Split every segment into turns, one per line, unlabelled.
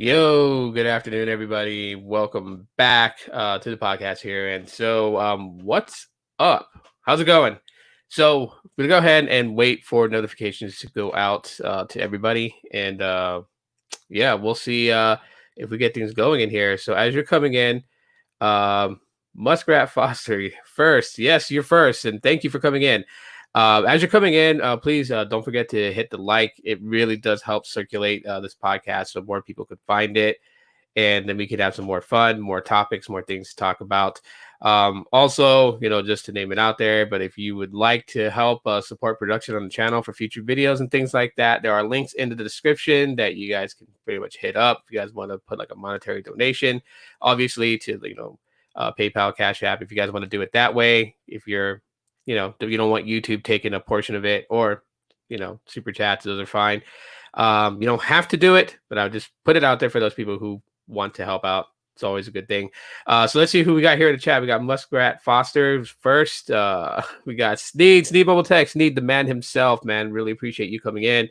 Yo, good afternoon, everybody. Welcome back to the podcast here. What's up? How's it going? So, we're gonna go ahead and wait for notifications to go out to everybody, and yeah, we'll see if we get things going in here. So, as you're coming in, um, Muskrat Foster first. Yes, you're first, and thank you for coming in. As you're coming in, please don't forget to hit the like. It really does help circulate this podcast so more people could find it, and then we could have some more fun, more topics, more things to talk about. Also, just to name it out there, but if you would like to help support production on the channel for future videos and things like that, there are links in the description that you guys can pretty much hit up if you guys want to put like a monetary donation, obviously to PayPal, Cash App, if you guys want to do it that way. If you don't want YouTube taking a portion of it, or super chats, those are fine. You don't have to do it, but I'll just put it out there for those people who want to help out. It's always a good thing. So let's see who we got here in the chat. We got Muskrat Foster first. We got Sneed Bubble Tech, Sneed, the man himself, man. Really appreciate you coming in.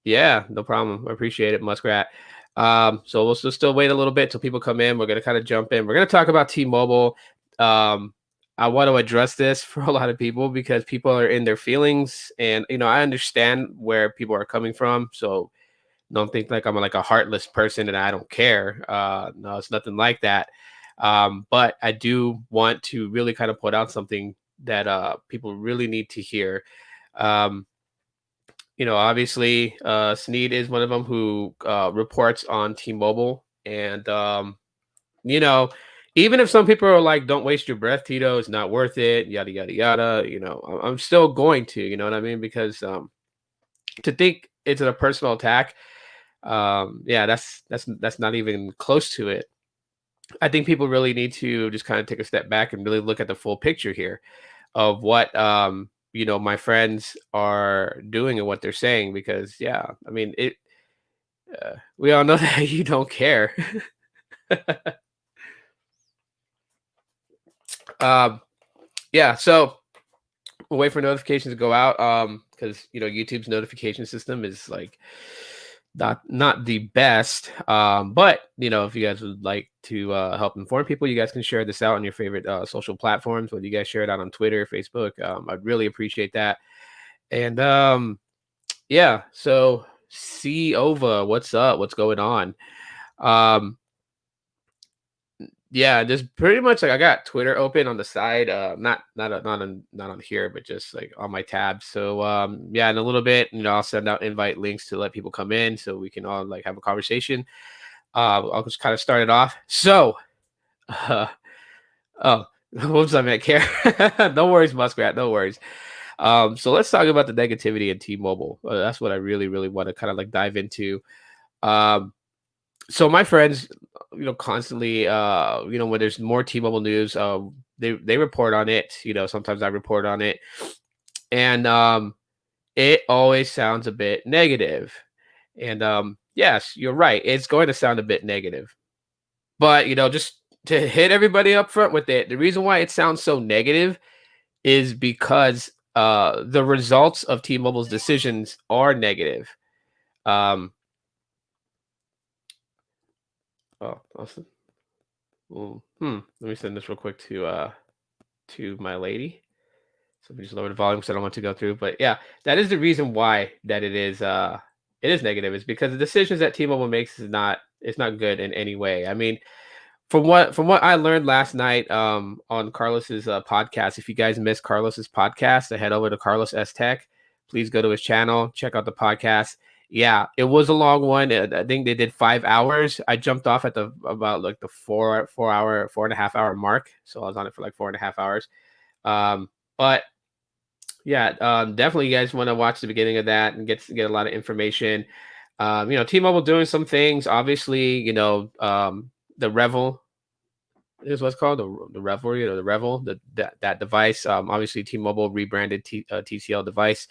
Yeah, no problem. I appreciate it, Muskrat. So we'll still wait a little bit till people come in. We're gonna kind of jump in. We're gonna talk about T-Mobile. I want to address this for a lot of people because people are in their feelings, and I understand where people are coming from. So don't think like I'm like a heartless person and I don't care. No, it's nothing like that. But I do want to really kind of put out something that people really need to hear. Obviously, Sneed is one of them who reports on T-Mobile, and even if some people are like, "Don't waste your breath, Tito. It's not worth it." Yada yada yada. I'm still going to. You know what I mean? Because to think it's a personal attack, yeah, that's not even close to it. I think people really need to just kind of take a step back and really look at the full picture here of what my friends are doing and what they're saying, because yeah, I mean we all know that you don't care. Yeah, so we'll wait for notifications to go out, because YouTube's notification system is like not the best. But if you guys would like to help inform people, you guys can share this out on your favorite social platforms. Whether you guys share it out on Twitter, Facebook, I'd really appreciate that. And yeah, so see Ova, what's up? What's going on? Um, yeah, just pretty much like I got Twitter open on the side, not on here, but just like on my tab. So yeah, in a little bit, I'll send out invite links to let people come in so we can all like have a conversation. I'll just kind of start it off. So, oh, whoops, I meant care. No worries, Muskrat. No worries. So let's talk about the negativity in T-Mobile. That's what I really, really want to kind of like dive into. Um, so my friends, constantly, when there's more T-Mobile news, they report on it. Sometimes I report on it, and it always sounds a bit negative. And yes, you're right. It's going to sound a bit negative, but just to hit everybody up front with it, the reason why it sounds so negative is because the results of T-Mobile's decisions are negative. Um, oh, awesome. Let me send this real quick to my lady. So let me just lower the volume because I don't want to go through. But yeah, that is the reason why that it is negative, is because the decisions that T-Mobile makes is not, it's not good in any way. I mean, from what I learned last night on Carlos's podcast. If you guys missed Carlos's podcast, head over to Carlos S Tech. Please go to his channel, check out the podcast. Yeah, it was a long one. I think they did 5 hours. I jumped off at the about like the 4.5 hour mark, so I was on it for like 4.5 hours. But yeah, definitely you guys want to watch the beginning of that and get a lot of information. T-Mobile doing some things. Obviously, the Revel is what's called the Revelry, or the Revel, that device. Obviously, T-Mobile rebranded TCL device.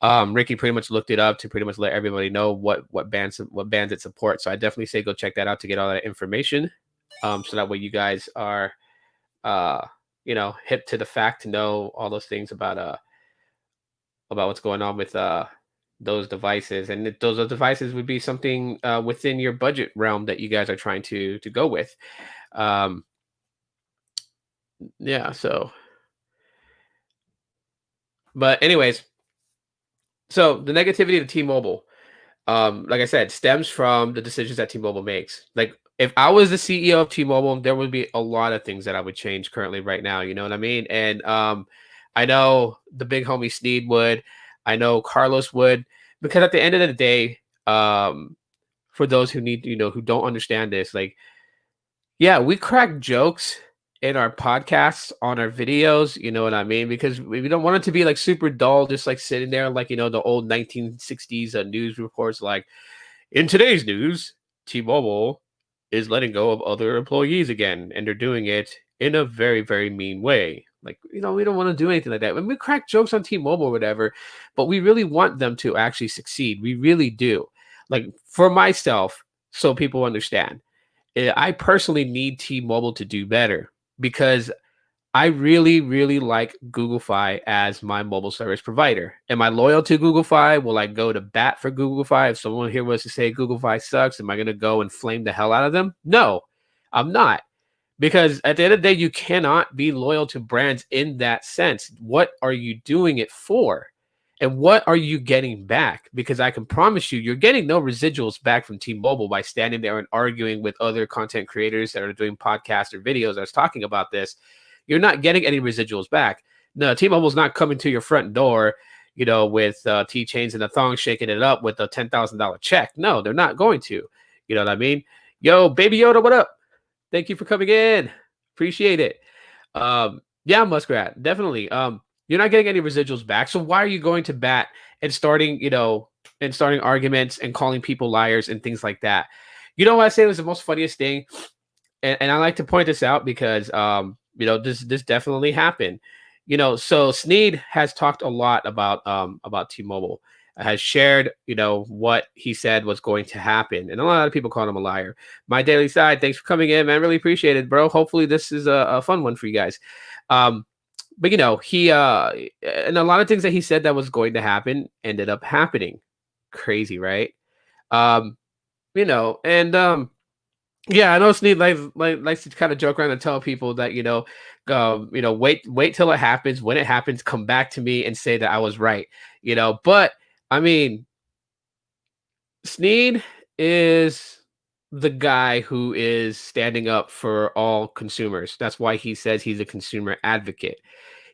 Ricky pretty much looked it up to pretty much let everybody know what bands it supports. So I definitely say go check that out to get all that information. So that way you guys are hip to the fact to know all those things about what's going on with those devices, and those devices would be something within your budget realm that you guys are trying to go with. Um, yeah. So, but anyways, so the negativity of T-Mobile, like I said, stems from the decisions that T-Mobile makes. Like if I was the CEO of T-Mobile, there would be a lot of things that I would change currently right now. You know what I mean? And I know the big homie Sneed would. I know Carlos would, because at the end of the day, for those who need, who don't understand this, like, yeah, we crack jokes in our podcasts on our videos, you know what I mean? Because we don't want it to be like super dull, just like sitting there like, the old 1960s news reports, like, in today's news, T-Mobile is letting go of other employees again, and they're doing it in a very, very mean way. Like, we don't want to do anything like that. When we crack jokes on T-Mobile or whatever, but we really want them to actually succeed. We really do. Like for myself, so people understand, I personally need T-Mobile to do better because I really, really like Google Fi as my mobile service provider. Am I loyal to Google Fi? Will I go to bat for Google Fi? If someone here was to say Google Fi sucks, am I going to go and flame the hell out of them? No, I'm not. Because at the end of the day, you cannot be loyal to brands in that sense. What are you doing it for? And what are you getting back? Because I can promise you, you're getting no residuals back from T-Mobile by standing there and arguing with other content creators that are doing podcasts or videos that's talking about this. You're not getting any residuals back. No, T-Mobile's not coming to your front door, with T-chains and a thong shaking it up with a $10,000 check. No, they're not going to. You know what I mean? Yo, Baby Yoda, what up? Thank you for coming in. Appreciate it. Yeah, Muskrat, definitely. You're not getting any residuals back. So why are you going to bat and starting arguments and calling people liars and things like that? You know what I say was the most funniest thing? And I like to point this out because this definitely happened. So Sneed has talked a lot about T-Mobile, has shared, what he said was going to happen. And a lot of people called him a liar. My Daily Side, thanks for coming in, man. Really appreciate it, bro. Hopefully this is a fun one for you guys. But he and a lot of things that he said that was going to happen ended up happening. Crazy, right? Um, and yeah, I know Sneed likes to kind of joke around and tell people that wait till it happens. When it happens, come back to me and say that I was right. But I mean, Sneed is the guy who is standing up for all consumers. That's why he says he's a consumer advocate.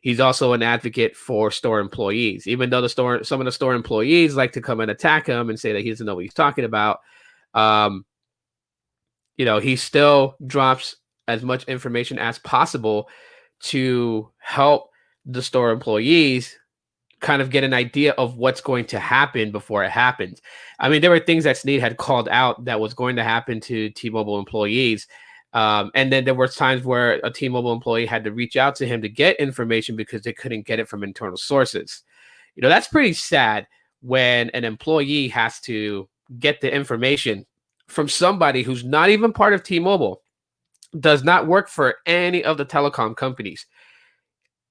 He's also an advocate for store employees, even though some of the store employees like to come and attack him and say that he doesn't know what he's talking about. He still drops as much information as possible to help the store employees kind of get an idea of what's going to happen before it happens. I mean, there were things that Sneed had called out that was going to happen to T-Mobile employees. And then there were times where a T-Mobile employee had to reach out to him to get information because they couldn't get it from internal sources. That's pretty sad when an employee has to get the information from somebody who's not even part of T-Mobile, does not work for any of the telecom companies.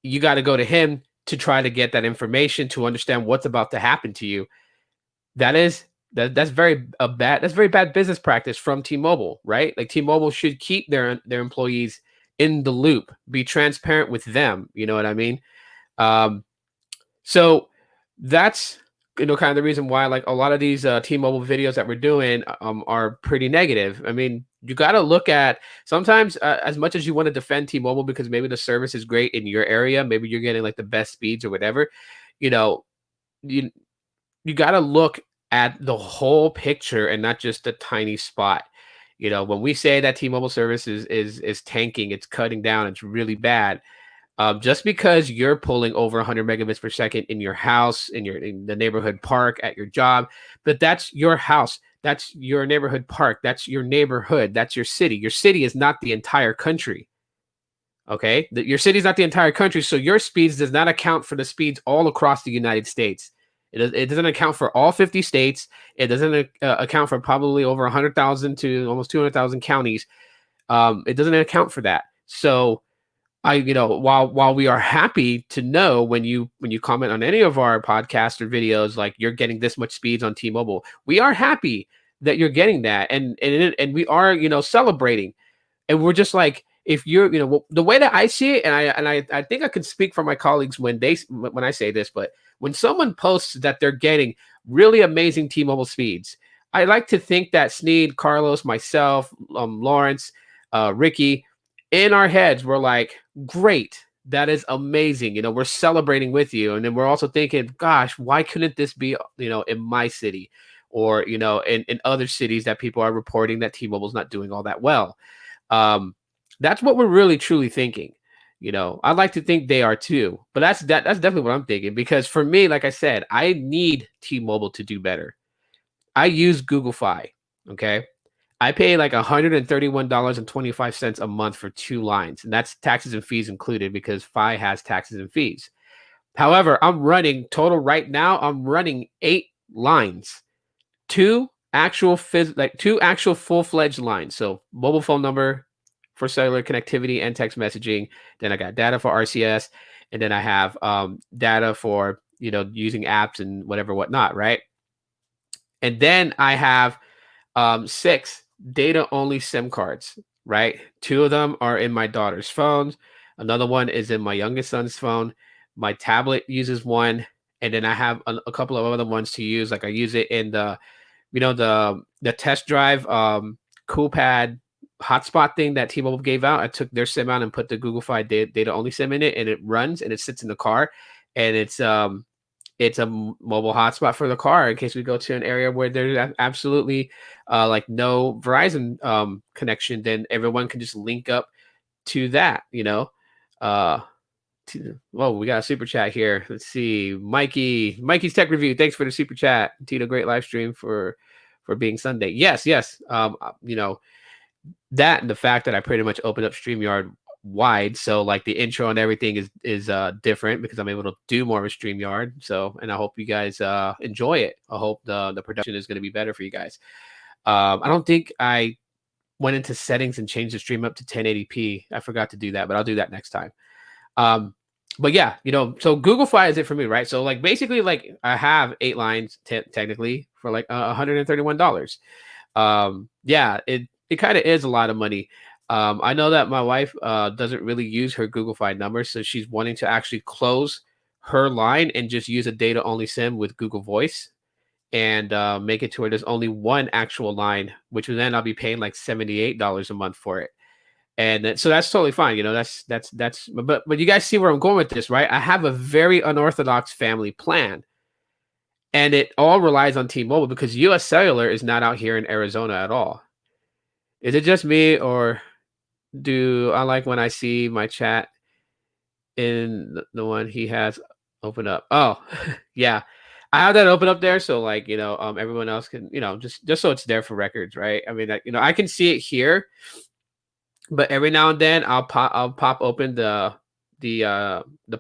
You got to go to him to try to get that information to understand what's about to happen to you. That's very bad business practice from T-Mobile, right? Like T-Mobile should keep their employees in the loop, be transparent with them. You know what I mean? So that's kind of the reason why like a lot of these T-Mobile videos that we're doing are pretty negative. I mean, you got to look at sometimes as much as you want to defend T-Mobile because maybe the service is great in your area, maybe you're getting like the best speeds or whatever, you got to look at the whole picture and not just a tiny spot. When we say that T-Mobile service is tanking, it's cutting down, it's really bad. Just because you're pulling over 100 megabits per second in your house, in the neighborhood park, at your job, but that's your house, that's your neighborhood park, that's your neighborhood, that's your city. Your city is not the entire country. Okay, your city is not the entire country, so your speeds does not account for the speeds all across the United States. It doesn't account for all 50 states. It doesn't account for probably over 100,000 to almost 200,000 counties. It doesn't account for that. So while we are happy to know when you comment on any of our podcasts or videos, like you're getting this much speeds on T-Mobile, we are happy that you're getting that, and we are celebrating, and we're just like, if you're the way that I see it, and I think I can speak for my colleagues when I say this, but when someone posts that they're getting really amazing T-Mobile speeds, I like to think that Sneed, Carlos, myself, Lawrence, Ricky, in our heads, we're like, great, that is amazing. We're celebrating with you. And then we're also thinking, gosh, why couldn't this be, in my city, or, in other cities that people are reporting that T-Mobile's not doing all that well. That's what we're really truly thinking. I'd like to think they are too, but that's definitely what I'm thinking, because for me, like I said, I need T-Mobile to do better. I use Google Fi. Okay. I pay like $131.25 a month for 2 lines, and that's taxes and fees included, because Fi has taxes and fees. However, I'm running 8 lines, two actual full-fledged lines. So mobile phone number for cellular connectivity and text messaging. Then I got data for RCS, and then I have data for using apps and whatnot, right? And then I have 6 data only SIM cards, right? 2 of them are in my daughter's phones. Another one is in my youngest son's phone. My tablet uses one, and then I have a couple of other ones to use. Like I use it in the test drive CoolPad hotspot thing that T-Mobile gave out. I took their SIM out and put the Google Fi data only SIM in it, and it runs and it sits in the car, and it's a mobile hotspot for the car in case we go to an area where there's absolutely like no Verizon connection. Then everyone can just link up to that. Well, we got a super chat here. Let's see, Mikey's Tech Review. Thanks for the super chat, Tito. Great live stream for being Sunday. Yes. That, and the fact that I pretty much opened up StreamYard wide, so like the intro and everything is different, because I'm able to do more of a StreamYard. So, and I hope you guys enjoy it. I hope the production is going to be better for you guys. I don't think I went into settings and changed the stream up to 1080p. I forgot to do that, but I'll do that next time. But yeah, so Google Fi is it for me, right? So like basically, like I have 8 lines technically for like $131. Yeah, it kind of is a lot of money. I know that my wife doesn't really use her Google Fi number, so she's wanting to actually close her line and just use a data only SIM with Google Voice, and make it to where there's only one actual line, which then I'll be paying like $78 a month for it. And so that's totally fine. But you guys see where I'm going with this, right? I have a very unorthodox family plan, and it all relies on T-Mobile, because US Cellular is not out here in Arizona at all. Is it just me, or do I like when I see my chat in the one he has open up? Oh, yeah. I have that open up there, so like everyone else can just so it's there for records, right? I mean, I can see it here, but every now and then I'll pop open the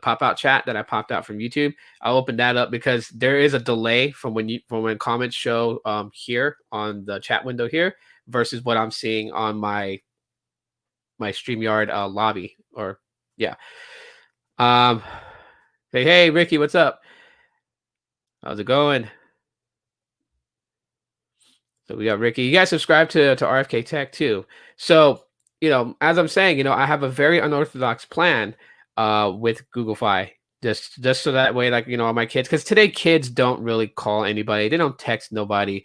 pop out chat that I popped out from YouTube. I'll open that up, because there is a delay from when comments show here on the chat window here versus what I'm seeing on my StreamYard lobby. Or yeah. Hey Ricky, what's up? How's it going? So we got Ricky. You guys subscribe to RFK Tech too. So as I'm saying, I have a very unorthodox plan with Google Fi, just so that way, like all my kids, because today kids don't really call anybody, they don't text nobody.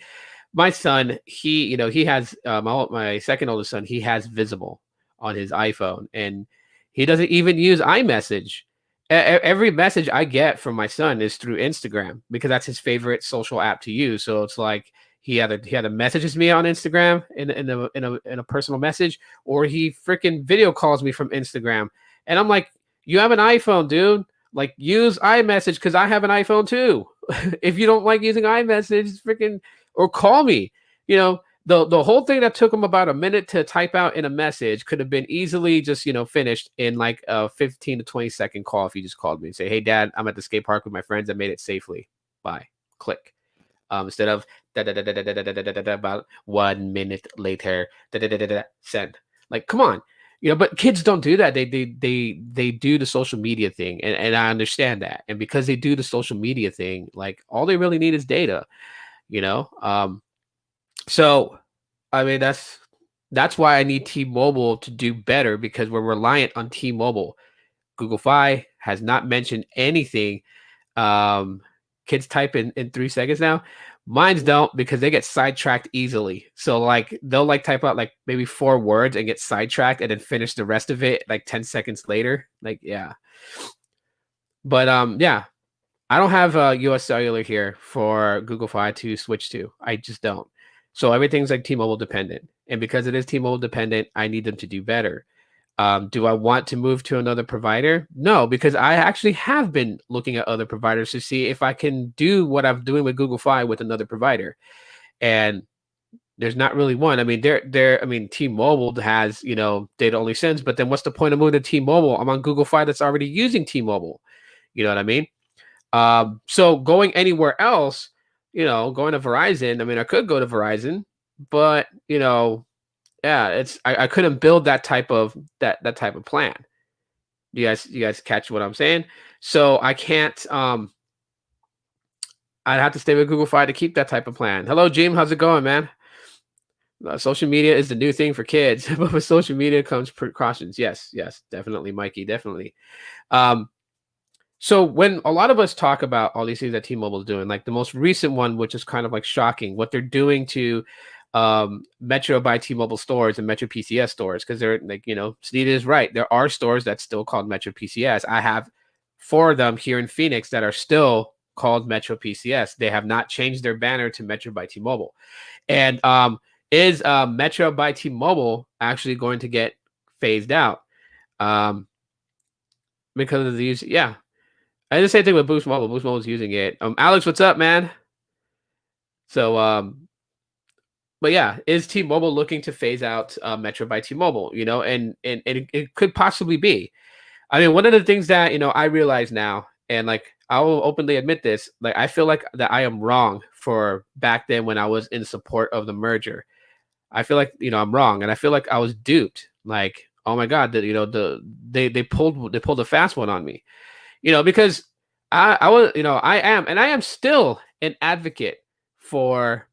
My son, he has my second oldest son, he has Visible on his iPhone, and he doesn't even use iMessage. Every message I get from my son is through Instagram, because that's his favorite social app to use. So it's like he either messages me on Instagram in a personal message, or he freaking video calls me from Instagram. And I'm like, you have an iPhone, dude. Like, use iMessage, because I have an iPhone too. If you don't like using iMessage, freaking, or call me. The whole thing that took him about a minute to type out in a message could have been easily just finished in like a 15 to 20-second call if you just called me and say, hey dad, I'm at the skate park with my friends, I made it safely, bye, click. Instead of about 1 minute later, send. Like, come on. But kids don't do that. They do the social media thing, and I understand that. And because they do the social media thing, like all they really need is data, you know. So I mean that's why I need T-Mobile to do better, because we're reliant on T-Mobile. Google Fi has not mentioned anything. Um, Kids type in 3 seconds now. Mine's don't, because they get sidetracked easily. So like they'll like type out like maybe 4 words and get sidetracked and then finish the rest of it like 10 seconds later. Like, yeah. But yeah, I don't have US Cellular here for Google Fi to switch to. I just don't. So everything's like T-Mobile dependent. And because it is T-Mobile dependent, I need them to do better. Do I want to move to another provider? No, because I actually have been looking at other providers to see if I can do what I'm doing with Google Fi with another provider. And there's not really one. I mean, T-Mobile has, data only sends, but then what's the point of moving to T-Mobile? I'm on Google Fi that's already using T-Mobile. You know what I mean? So going anywhere else, going to Verizon, I mean, I could go to Verizon, but yeah, I couldn't build that type of plan. You guys catch what I'm saying? So I can't I'd have to stay with Google Fi to keep that type of plan. Hello, Jim. How's it going, man? Social media is the new thing for kids, but with social media comes precautions. Yes, definitely, Mikey, definitely. So when a lot of us talk about all these things that T-Mobile is doing, like the most recent one, which is kind of like shocking, what they're doing to Metro by T-Mobile stores and Metro PCS stores, because they're like, Sneed is right. There are stores that's still called Metro PCS. I have 4 of them here in Phoenix that are still called Metro PCS. They have not changed their banner to Metro by T-Mobile. And is Metro by T-Mobile actually going to get phased out? Because of these, yeah. I did the same thing with Boost Mobile. Boost Mobile is using it. Alex, what's up, man? So, but yeah, is T-Mobile looking to phase out Metro by T-Mobile? And it could possibly be. I mean, one of the things that I realize now, and like I will openly admit this, like I feel like that I am wrong for back then when I was in support of the merger. I feel like I'm wrong, and I feel like I was duped. Like, oh my god, that they pulled a fast one on me. Because I was, I am still an advocate for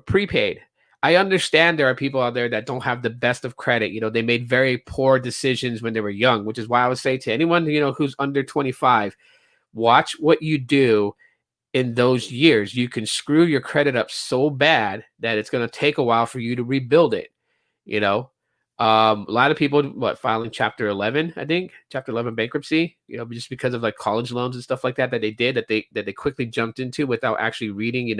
prepaid. I understand there are people out there that don't have the best of credit. They made very poor decisions when they were young, which is why I would say to anyone, who's under 25, watch what you do in those years. You can screw your credit up so bad that it's going to take a while for you to rebuild it. A lot of people filing chapter 11, I think chapter 11 bankruptcy, just because of like college loans and stuff like that they did that they quickly jumped into without actually reading,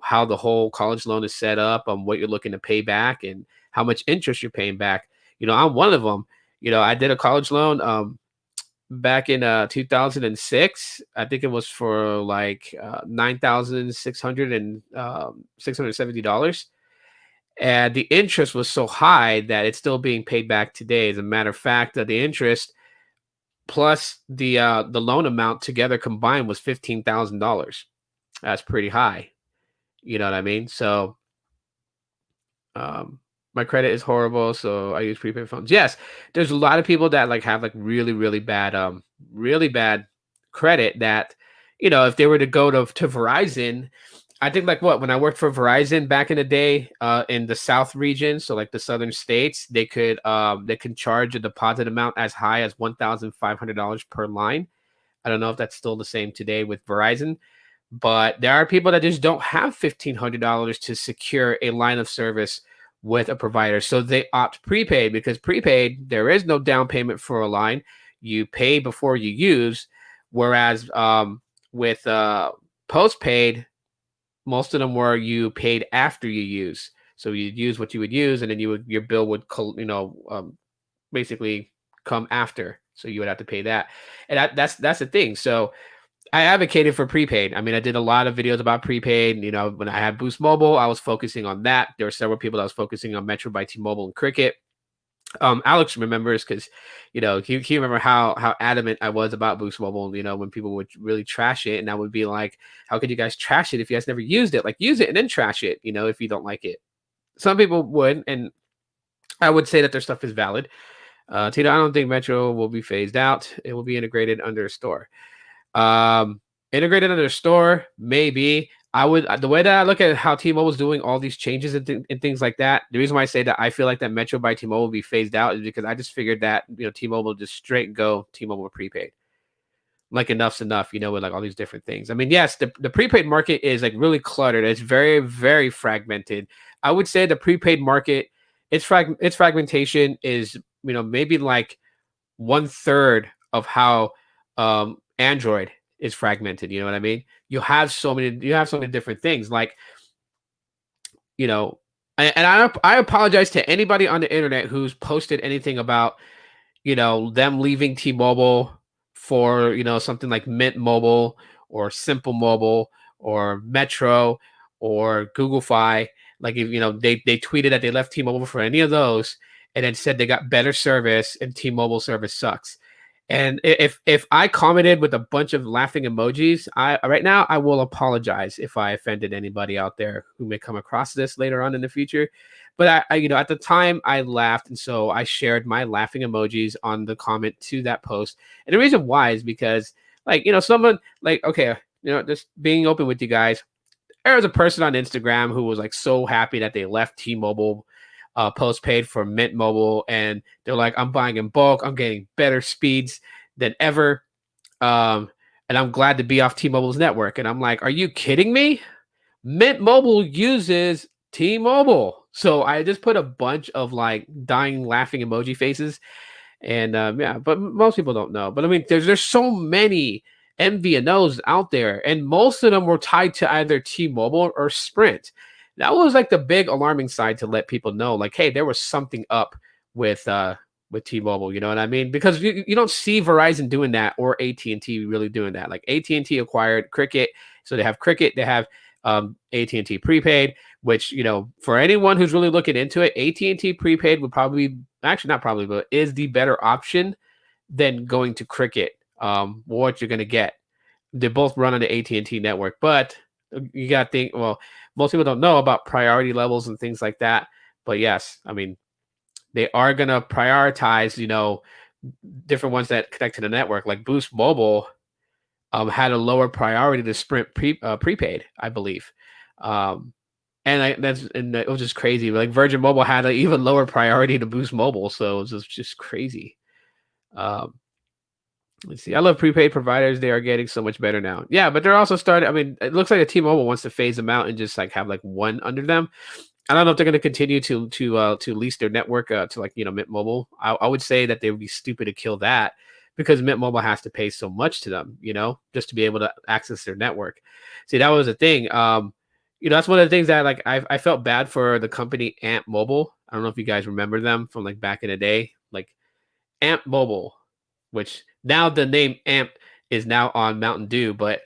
how the whole college loan is set up, what you're looking to pay back and how much interest you're paying back. I'm one of them. I did a college loan back in 2006. I think it was for like $9,670. And the interest was so high that it's still being paid back today. As a matter of fact, the interest plus the loan amount together combined was $15,000. That's pretty high. You know what I mean? So my credit is horrible, so I use prepaid phones. Yes, there's a lot of people that like have like really bad credit that if they were to go to Verizon. I think like when I worked for Verizon back in the day, in the South region, so like the southern states, they can charge a deposit amount as high as $1,500 per line. I don't know if that's still the same today with Verizon, but there are people that just don't have $1,500 to secure a line of service with a provider, so they opt prepaid, because prepaid there is no down payment for a line. You pay before you use, whereas with postpaid, most of them were you paid after you use. So you'd use what you would use, and then your bill would basically come after. So you would have to pay that, and that's the thing. So I advocated for prepaid. I mean, I did a lot of videos about prepaid. When I had Boost Mobile, I was focusing on that. There were several people that was focusing on Metro by T-Mobile and Cricket. Alex remembers because he remember how adamant I was about Boost Mobile. When people would really trash it, and I would be like, how could you guys trash it if you guys never used it? Like, use it and then trash it, if you don't like it. Some people would, and I would say that their stuff is valid. Tito, I don't think Metro will be phased out. It will be integrated under a store. Um, Integrated under a store, maybe. I would the way that I look at how T-Mobile's doing all these changes and things like that. The reason why I say that I feel like that Metro by T-Mobile will be phased out is because I just figured that T-Mobile just straight go T-Mobile prepaid. Like enough's enough, with like all these different things. I mean, yes, the prepaid market is like really cluttered. It's very, very fragmented. I would say the prepaid market, its fragmentation is, maybe like 1/3 of how Android is fragmented. You know what I mean? You have so many different things. Like, and I apologize to anybody on the internet who's posted anything about them leaving T-Mobile for, something like Mint Mobile or Simple Mobile or Metro or Google Fi. Like, if, they tweeted that they left T-Mobile for any of those and then said they got better service and T-Mobile service sucks. And if I commented with a bunch of laughing emojis, I right now I will apologize if I offended anybody out there who may come across this later on in the future. But I at the time I laughed, and so I shared my laughing emojis on the comment to that post. And the reason why is because, like, someone like, okay, just being open with you guys, there was a person on Instagram who was like so happy that they left T-Mobile postpaid for Mint Mobile, and they're like, I'm buying in bulk, I'm getting better speeds than ever, and I'm glad to be off T-Mobile's network. And I'm like, are you kidding me? Mint Mobile uses T-Mobile. So I just put a bunch of like dying laughing emoji faces. And yeah, but most people don't know. But I mean, there's so many MVNOs out there, and most of them were tied to either T-Mobile or Sprint. That was like the big alarming side to let people know, like, hey, there was something up with T-Mobile. You know what I mean? Because you don't see Verizon doing that or AT&T really doing that. Like AT&T acquired Cricket, so they have Cricket, they have AT&T prepaid, which, for anyone who's really looking into it, AT&T prepaid would probably, actually not probably, but is the better option than going to Cricket. What you're going to get. They both run on the AT&T network, but you got to think, well, most people don't know about priority levels and things like that. But yes, I mean, they are going to prioritize, different ones that connect to the network. Like Boost Mobile had a lower priority to Sprint prepaid, I believe. And it was just crazy. Like Virgin Mobile had an even lower priority to Boost Mobile, so it was just crazy. Let's see. I love prepaid providers. They are getting so much better now. Yeah, but they're also starting. I mean, it looks like a T-Mobile wants to phase them out and just like have like one under them. I don't know if they're going to continue to lease their network to like Mint Mobile. I would say that they would be stupid to kill that because Mint Mobile has to pay so much to them, just to be able to access their network. See, that was the thing. That's one of the things that like I felt bad for the company Ant Mobile. I don't know if you guys remember them from like back in the day, like Ant Mobile, which now the name Amp is now on Mountain Dew, but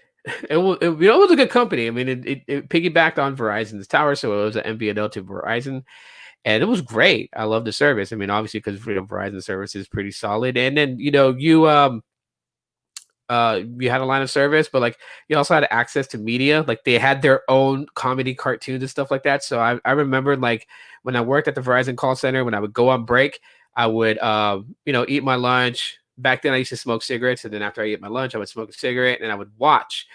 it was a good company. I mean, it piggybacked on Verizon's tower, so it was an MVNO to Verizon, and it was great. I love the service. I mean, obviously because Verizon service is pretty solid, and then you had a line of service, but like you also had access to media. Like they had their own comedy cartoons and stuff like that. So I remember like when I worked at the Verizon call center, when I would go on break, I would eat my lunch. Back then I used to smoke cigarettes, and then after I eat my lunch, I would smoke a cigarette and I would watch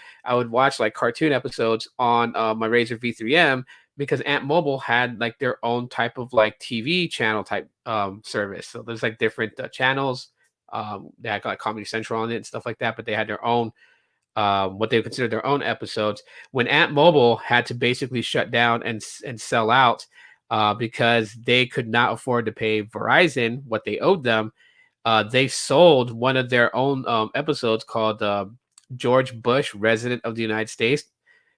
like cartoon episodes on my Razor V3M because Ant Mobile had like their own type of like TV channel type service. So there's like different channels. They had like Comedy Central on it and stuff like that, but they had their own what they considered their own episodes. When Ant Mobile had to basically shut down and sell out because they could not afford to pay Verizon what they owed them, they sold one of their own episodes called George Bush, Resident of the United States.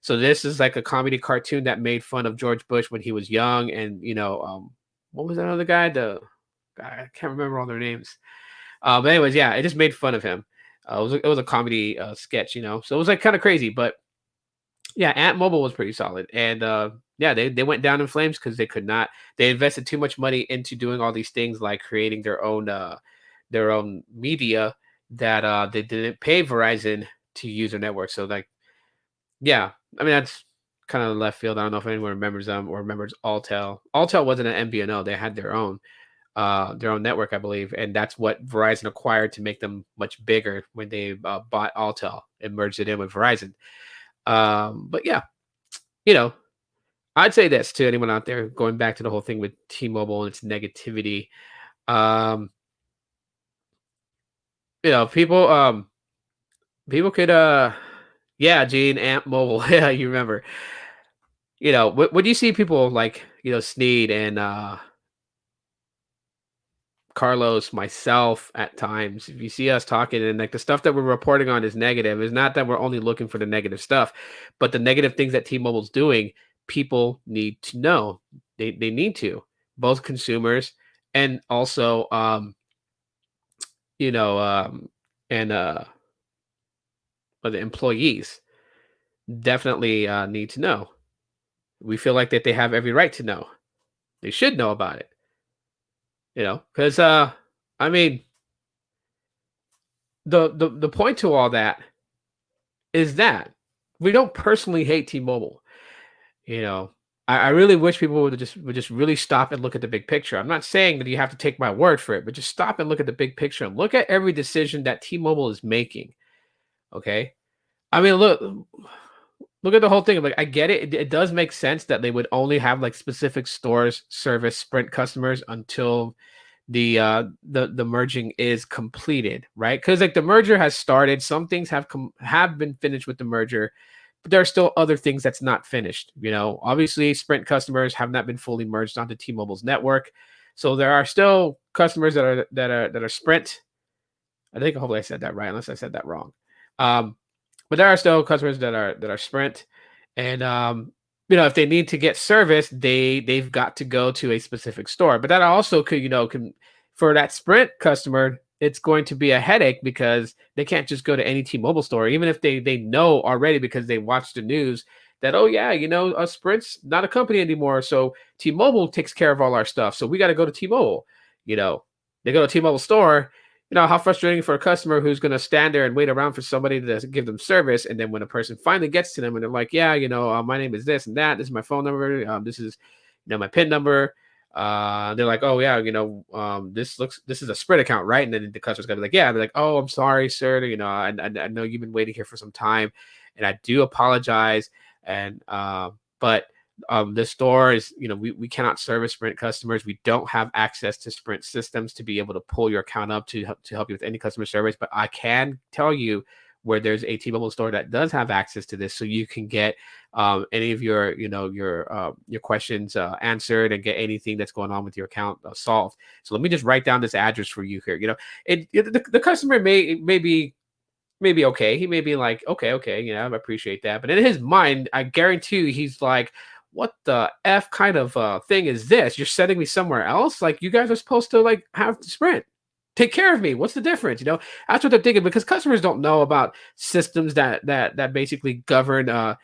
So this is like a comedy cartoon that made fun of George Bush when he was young, and what was that other guy? I can't remember all their names. But anyways, yeah, it just made fun of him. It was a comedy sketch, so it was like kind of crazy. But yeah, Ant Mobile was pretty solid, and yeah, they went down in flames because they could not. They invested too much money into doing all these things like creating their own media that they didn't pay Verizon to use their network. So like, yeah, I mean that's kind of left field. I don't know if anyone remembers them or remembers Alltel. Alltel wasn't an MVNO; they had their own. their own network, I believe, and that's what Verizon acquired to make them much bigger when they bought Altel and merged it in with Verizon. But yeah, you know, I'd say this to anyone out there, going back to the whole thing with T-Mobile and its negativity. Um, people people could yeah, Gene, Amp Mobile. Yeah, you remember. What do you see people like, Sneed and Carlos, myself at times, if you see us talking and like the stuff that we're reporting on is negative, is not that we're only looking for the negative stuff, but the negative things that T-Mobile's doing, people need to know. They need to, both consumers and also you know, and the employees definitely need to know. We feel like that they have every right to know. They should know about it, because I mean, the point to all that is that we don't personally hate T-Mobile. You know, I really wish people would just really stop and look at the big picture. I'm not saying that you have to take my word for it, but just stop and look at the big picture and look at every decision that T-Mobile is making. Okay, I mean, look at the whole thing. Like, I get it. It does make sense that they would only have like specific stores service Sprint customers until the merging is completed, right? Because like the merger has started. Some things have been finished with the merger, but there are still other things that's not finished. Obviously, Sprint customers have not been fully merged onto T-Mobile's network, so there are still customers that are Sprint. I think hopefully I said that right, unless I said that wrong. But there are still customers that are Sprint, and if they need to get service, they've got to go to a specific store. But that also can for that Sprint customer, it's going to be a headache because they can't just go to any T-Mobile store, even if they know already because they watched the news that, oh yeah, Sprint's not a company anymore, so T-Mobile takes care of all our stuff, so we got to go to T-Mobile. They go to T-Mobile store. How frustrating for a customer who's going to stand there and wait around for somebody to give them service. And then when a person finally gets to them and they're like, yeah, my name is this and that. This is my phone number. This is, my PIN number. They're like, oh yeah, this is a Sprint account, right? And then the customer's going to be like, yeah. They're like, oh, I'm sorry, sir. I know you've been waiting here for some time and I do apologize. And, but the store is, we cannot service Sprint customers. We don't have access to Sprint systems to be able to pull your account up to help you with any customer service. But I can tell you where there's a T-Mobile store that does have access to this, so you can get any of your questions answered and get anything that's going on with your account solved. So let me just write down this address for you here. The customer may be okay. He may be like, okay, I appreciate that. But in his mind, I guarantee you, he's like, what the F kind of thing is this? You're sending me somewhere else? Like, you guys are supposed to like have Sprint. Take care of me. What's the difference? That's what they're thinking, because customers don't know about systems that basically govern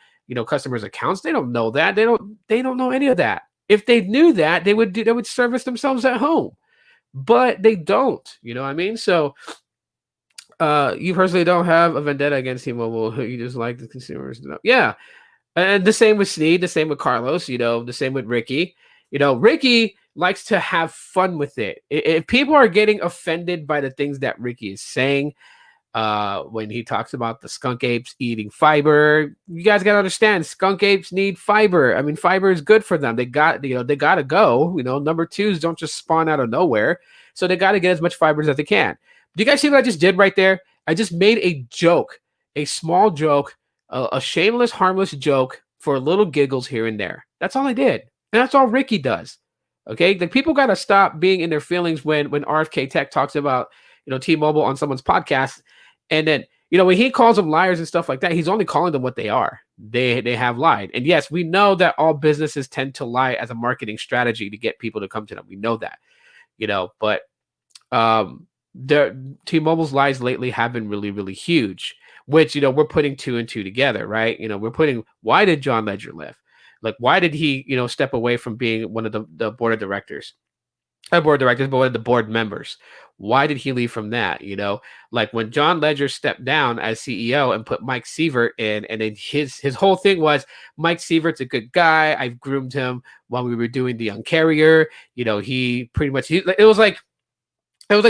customers' accounts. They don't know that. They don't know any of that. If they knew that, they would service themselves at home. But they don't. You know what I mean? So you personally don't have a vendetta against T-Mobile. You just like the consumers. Yeah. And the same with Sneed, the same with Carlos, the same with Ricky. Ricky likes to have fun with it. If people are getting offended by the things that Ricky is saying, when he talks about the skunk apes eating fiber, you guys got to understand, skunk apes need fiber. I mean, fiber is good for them. They got to go. Number twos don't just spawn out of nowhere. So they got to get as much fibers as they can. Do you guys see what I just did right there? I just made a joke, a small joke, a shameless, harmless joke for little giggles here and there. That's all I did. And that's all Ricky does. Okay? The people got to stop being in their feelings when RFK Tech talks about, T-Mobile on someone's podcast. And then, when he calls them liars and stuff like that, he's only calling them what they are. They have lied. And yes, we know that all businesses tend to lie as a marketing strategy to get people to come to them. We know that, but T-Mobile's lies lately have been really, really huge, which, we're putting two and two together, right? We're putting, why did John Ledger live? Like, why did he, step away from being one of the board of directors? board of directors, but one of the board members. Why did he leave from that? Like when John Ledger stepped down as CEO and put Mike Sievert in, and then his whole thing was Mike Sievert's a good guy. I've groomed him while we were doing the Uncarrier. He pretty much it was like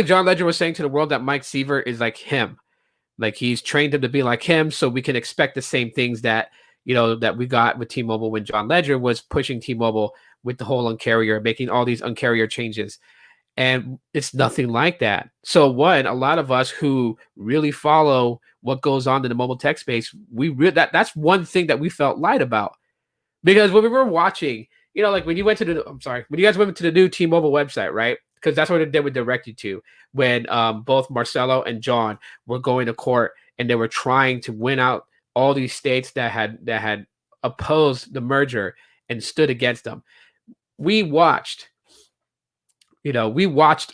John Ledger was saying to the world that Mike Sievert is like him. Like he's trained him to be like him, so we can expect the same things that that we got with T-Mobile when John Ledger was pushing T-Mobile with the whole Uncarrier, making all these Uncarrier changes. And it's nothing like that. So a lot of us who really follow what goes on in the mobile tech space, that's one thing that we felt lied about. Because when we were watching, like when you guys went to the new T-Mobile website, right? Because that's what they would direct you to when both Marcelo and John were going to court and they were trying to win out all these states that had opposed the merger and stood against them. We watched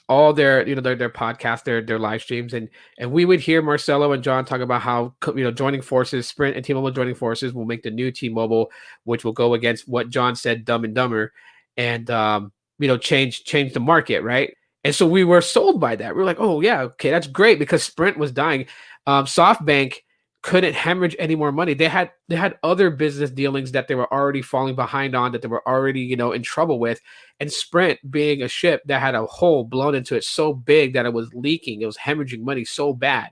all their their podcasts, their live streams, and we would hear Marcelo and John talk about how joining forces, Sprint and T-Mobile joining forces will make the new T-Mobile, which will go against what John said, Dumb and Dumber, and change the market, right? And so we were sold by that. We were like, oh yeah, okay, that's great, because Sprint was dying. SoftBank couldn't hemorrhage any more money. They had other business dealings that they were already falling behind on, that they were already in trouble with. And Sprint, being a ship that had a hole blown into it so big that it was leaking, it was hemorrhaging money so bad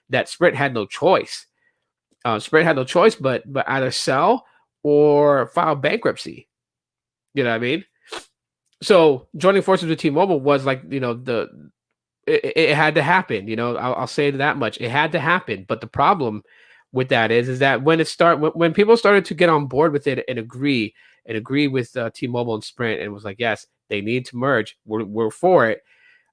that Sprint had no choice. Sprint had no choice but either sell or file bankruptcy. You know what I mean? So joining forces with T-Mobile was like it had to happen. I'll say that much. It had to happen. But the problem with that is that when people started to get on board with it and agree with T-Mobile and Sprint, and was like, yes, they need to merge. We're for it.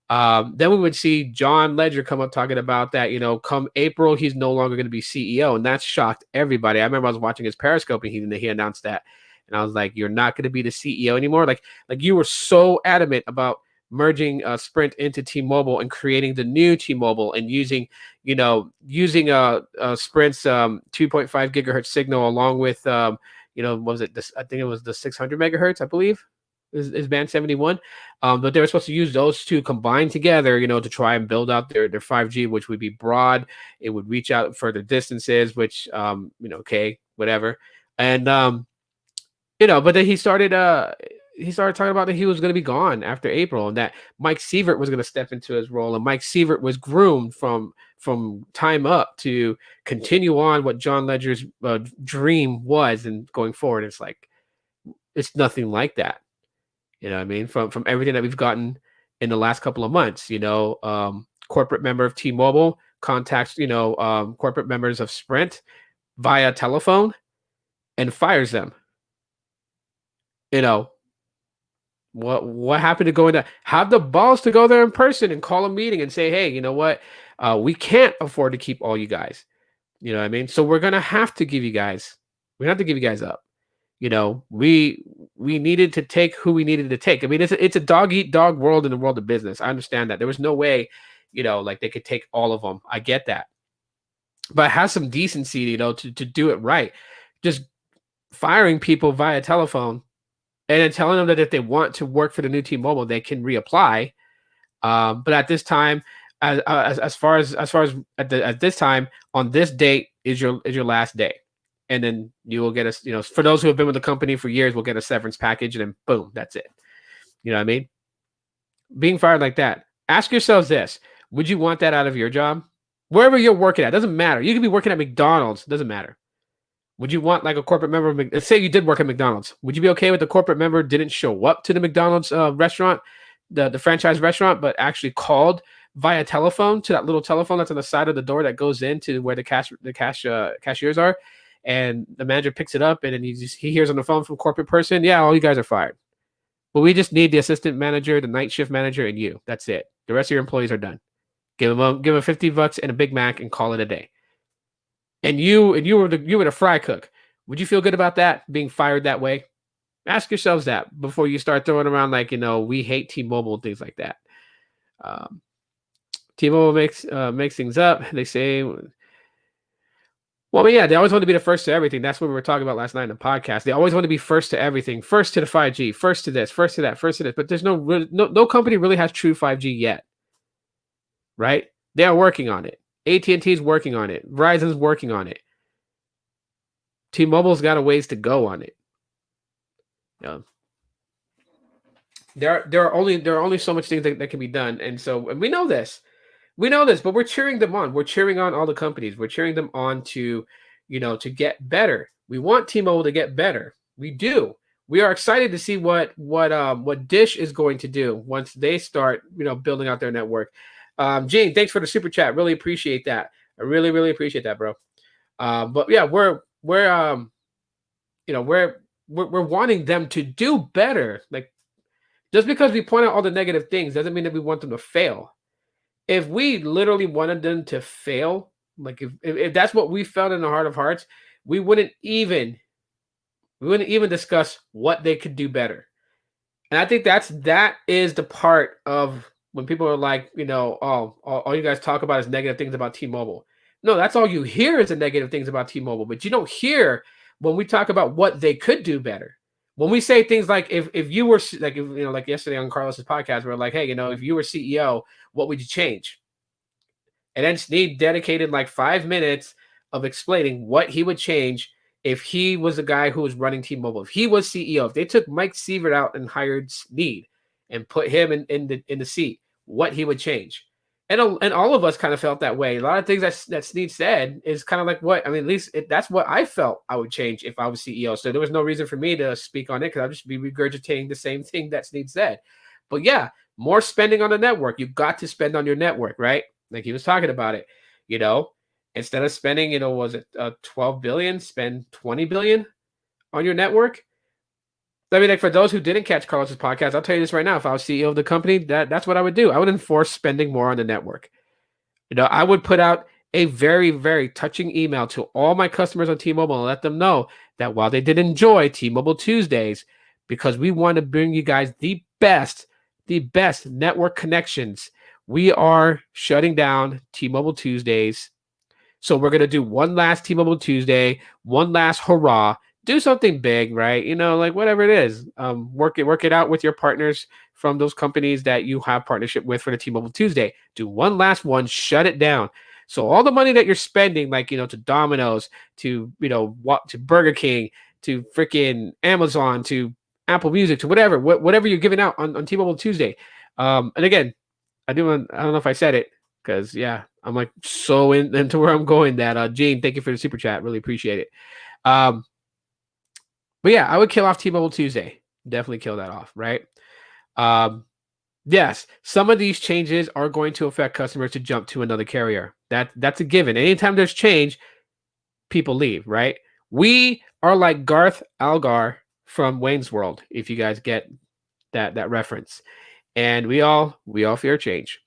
Then we would see John Ledger come up talking about that, come April, he's no longer going to be CEO. And that shocked everybody. I remember I was watching his Periscope and he announced that. And I was like, you're not going to be the CEO anymore. Like you were so adamant about merging Sprint into T-Mobile and creating the new T-Mobile and using Sprint's 2.5 gigahertz signal along with what was it? I think it was the 600 megahertz, I believe, is band 71. But they were supposed to use those two combined together, to try and build out their 5G, which would be broad. It would reach out further distances, which okay, whatever. And but then he started talking about that he was going to be gone after April, and that Mike Sievert was going to step into his role. And Mike Sievert was groomed from time up to continue on what John Ledger's dream was, and going forward, it's like it's nothing like that. You know what I mean? From everything that we've gotten in the last couple of months, corporate member of T-Mobile contacts corporate members of Sprint via telephone and fires them. What happened to going there? Have the balls to go there in person and call a meeting and say, hey, you know what? We can't afford to keep all you guys. You know what I mean? So we're gonna have to give you guys. We have to give you guys up. We needed to take who we needed to take. I mean, it's a dog eat dog world in the world of business. I understand that. There was no way, like they could take all of them. I get that, but have some decency, to do it right. Just firing people via telephone and then telling them that if they want to work for the new T-Mobile, they can reapply. But at this time, as far as at this time, on this date is your last day, and then you will get a for those who have been with the company for years, will get a severance package, and then boom, that's it. You know what I mean? Being fired like that. Ask yourselves this: would you want that out of your job? Wherever you're working at, doesn't matter. You could be working at McDonald's, doesn't matter. Would you want like a corporate member of let's say you did work at McDonald's? Would you be okay with the corporate member didn't show up to the McDonald's restaurant, the franchise restaurant, but actually called via telephone to that little telephone that's on the side of the door that goes into where the cashiers are, and the manager picks it up and then he hears on the phone from corporate person, yeah, all you guys are fired. But we just need the assistant manager, the night shift manager, and you. That's it. The rest of your employees are done. Give them $50 and a Big Mac and call it a day. And you were the fry cook. Would you feel good about that, being fired that way? Ask yourselves that before you start throwing around like, we hate T-Mobile and things like that. T-Mobile makes things up. They say, well, Well, yeah, they always want to be the first to everything. That's what we were talking about last night in the podcast. They always want to be first to everything, first to the 5G, first to this, first to that, first to this. But there's no company really has true 5G yet, right? They are working on it. AT&T is working on it. Verizon's working on it. T-Mobile's got a ways to go on it. Yeah. There are only so much things that can be done, and we know this. We know this, but we're cheering them on. We're cheering on all the companies. We're cheering them on to get better. We want T-Mobile to get better. We do. We are excited to see what Dish is going to do once they start, building out their network. Gene, thanks for the super chat. Really appreciate that. I really, really appreciate that, bro. But yeah, we're wanting them to do better. Like, just because we point out all the negative things doesn't mean that we want them to fail. If we literally wanted them to fail, like if that's what we felt in the heart of hearts, we wouldn't even discuss what they could do better. And I think that is the part of when people are like, all you guys talk about is negative things about T-Mobile. No, that's all you hear is the negative things about T-Mobile, but you don't hear when we talk about what they could do better. When we say things like if you were like yesterday on Carlos's podcast, we're like, hey, if you were CEO, what would you change? And then Snead dedicated like 5 minutes of explaining what he would change if he was the guy who was running T-Mobile. If he was CEO, if they took Mike Sievert out and hired Snead and put him in the seat, what he would change. And all of us kind of felt that way. A lot of things that Snead said is kind of like at least that's what I felt I would change if I was CEO. So there was no reason for me to speak on it because I'd just be regurgitating the same thing that Snead said. But yeah, more spending on the network. You've got to spend on your network, right? Like he was talking about it, instead of spending, was it 12 billion, spend 20 billion on your network. I mean, like for those who didn't catch Carlos's podcast, I'll tell you this right now. If I was CEO of the company, that's what I would do. I would enforce spending more on the network. I would put out a very, very touching email to all my customers on T-Mobile and let them know that while they did enjoy T-Mobile Tuesdays, because we want to bring you guys the best network connections, we are shutting down T-Mobile Tuesdays. So we're going to do one last T-Mobile Tuesday, one last hurrah. Do something big, right? Like whatever it is, work it out with your partners from those companies that you have partnership with for the T-Mobile Tuesday. Do one last one, shut it down. So all the money that you're spending, like, to Domino's, to, to Burger King, to freaking Amazon, to Apple Music, to whatever you're giving out on T-Mobile Tuesday. And again, I don't know if I said it because yeah, I'm like so into where I'm going that Gene, thank you for the super chat. Really appreciate it. But yeah, I would kill off T-Mobile Tuesday. Definitely kill that off, right? Yes, some of these changes are going to affect customers to jump to another carrier. That's a given. Anytime there's change, people leave, right? We are like Garth Algar from Wayne's World, if you guys get that reference. And we all fear change.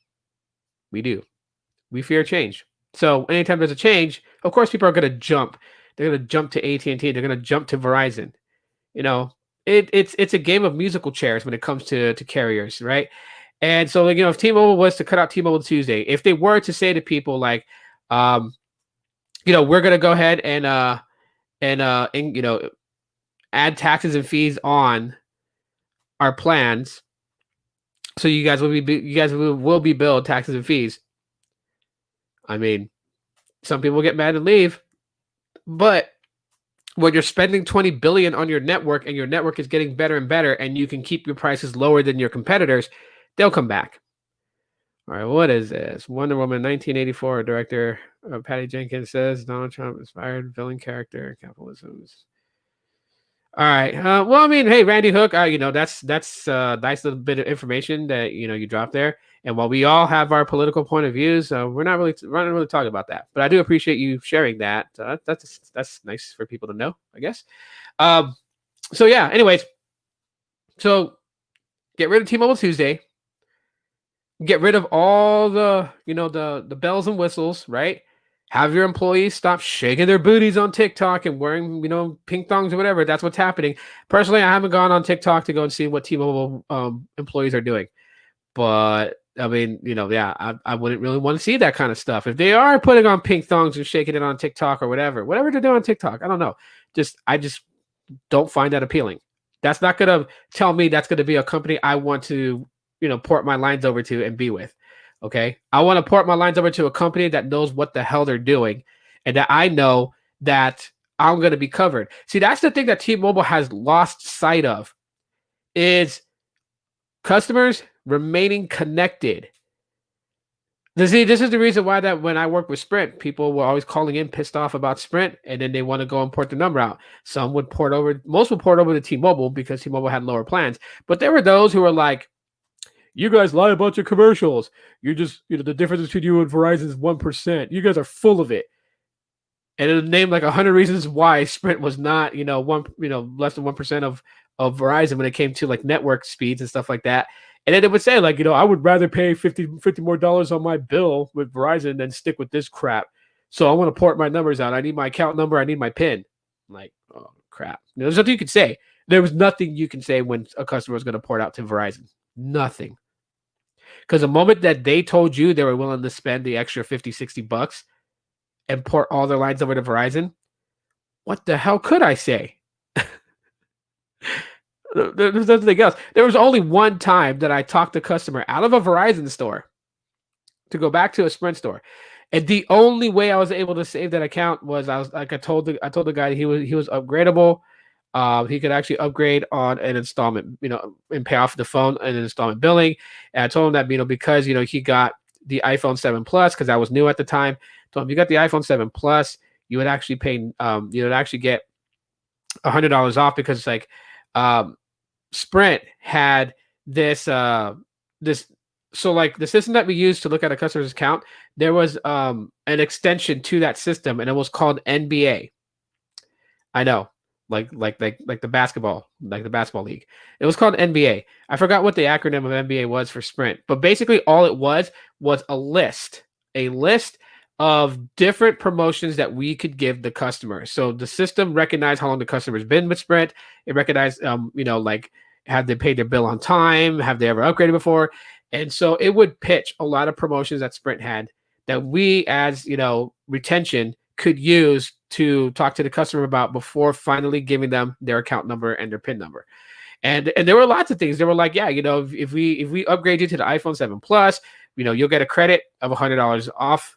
We do. We fear change. So anytime there's a change, of course, people are going to jump. They're going to jump to AT&T. They're going to jump to Verizon. It's a game of musical chairs when it comes to carriers, right? And so, if T-Mobile was to cut out T-Mobile Tuesday, if they were to say to people like, we're going to go ahead and add taxes and fees on our plans, so you guys will be billed taxes and fees. I mean, some people get mad and leave, but when you're spending 20 billion on your network and your network is getting better and better and you can keep your prices lower than your competitors, they'll come back. All right, what is this? Wonder Woman 1984 director Patty Jenkins says Donald Trump inspired villain character capitalism's. All right. Well, I mean, hey, Randy Hook, that's nice little bit of information that you dropped there. And while we all have our political point of views, we're not really talking about that. But I do appreciate you sharing that. That's nice for people to know, I guess. So yeah. Anyways, so get rid of T-Mobile Tuesday. Get rid of all the the bells and whistles, right? Have your employees stop shaking their booties on TikTok and wearing, pink thongs or whatever. That's what's happening. Personally, I haven't gone on TikTok to go and see what T-Mobile employees are doing. But I mean, I wouldn't really want to see that kind of stuff. If they are putting on pink thongs and shaking it on TikTok or whatever they're doing on TikTok, I don't know. I just don't find that appealing. That's not going to tell me that's going to be a company I want to, port my lines over to and be with. Okay. I want to port my lines over to a company that knows what the hell they're doing and that I know that I'm going to be covered. See, that's the thing that T-Mobile has lost sight of is customers remaining connected. See, this is the reason why that when I worked with Sprint, people were always calling in pissed off about Sprint, and then they want to go and port the number out. Most would port over to T-Mobile because T-Mobile had lower plans. But there were those who were like, you guys lie about your commercials. You're just, the difference between you and Verizon is 1%. You guys are full of it. And it named like 100 reasons why Sprint was not, less than 1% of Verizon when it came to like network speeds and stuff like that. And then it would say like, I would rather pay $50 more on my bill with Verizon than stick with this crap. So I want to port my numbers out. I need my account number. I need my PIN. I'm like, oh crap. There's nothing you could say. There was nothing you can say when a customer was going to port out to Verizon. Nothing. Because the moment that they told you they were willing to spend the extra $50-$60 and port all their lines over to Verizon, what the hell could I say? There's nothing else. There was only one time that I talked a customer out of a Verizon store to go back to a Sprint store, and the only way I was able to save that account was I told the guy he was upgradable. He could actually upgrade on an installment, and pay off the phone and an installment billing. And I told him that, because he got the iPhone 7 Plus because that was new at the time. So if you got the iPhone 7 Plus, you would actually pay, you would actually get $100 off because it's like, Sprint had this, so like the system that we use to look at a customer's account, there was an extension to that system, and it was called NBA. I know, like the basketball league. It was called NBA. I forgot what the acronym of NBA was for Sprint, but basically all it was a list of different promotions that we could give the customer. So the system recognized how long the customer's been with Sprint. It recognized, like, have they paid their bill on time? Have they ever upgraded before? And so it would pitch a lot of promotions that Sprint had that we, as retention, could use to talk to the customer about before finally giving them their account number and their PIN number. And there were lots of things. They were like, yeah, if we upgrade you to the iPhone 7 Plus, you'll get a credit of $100 off.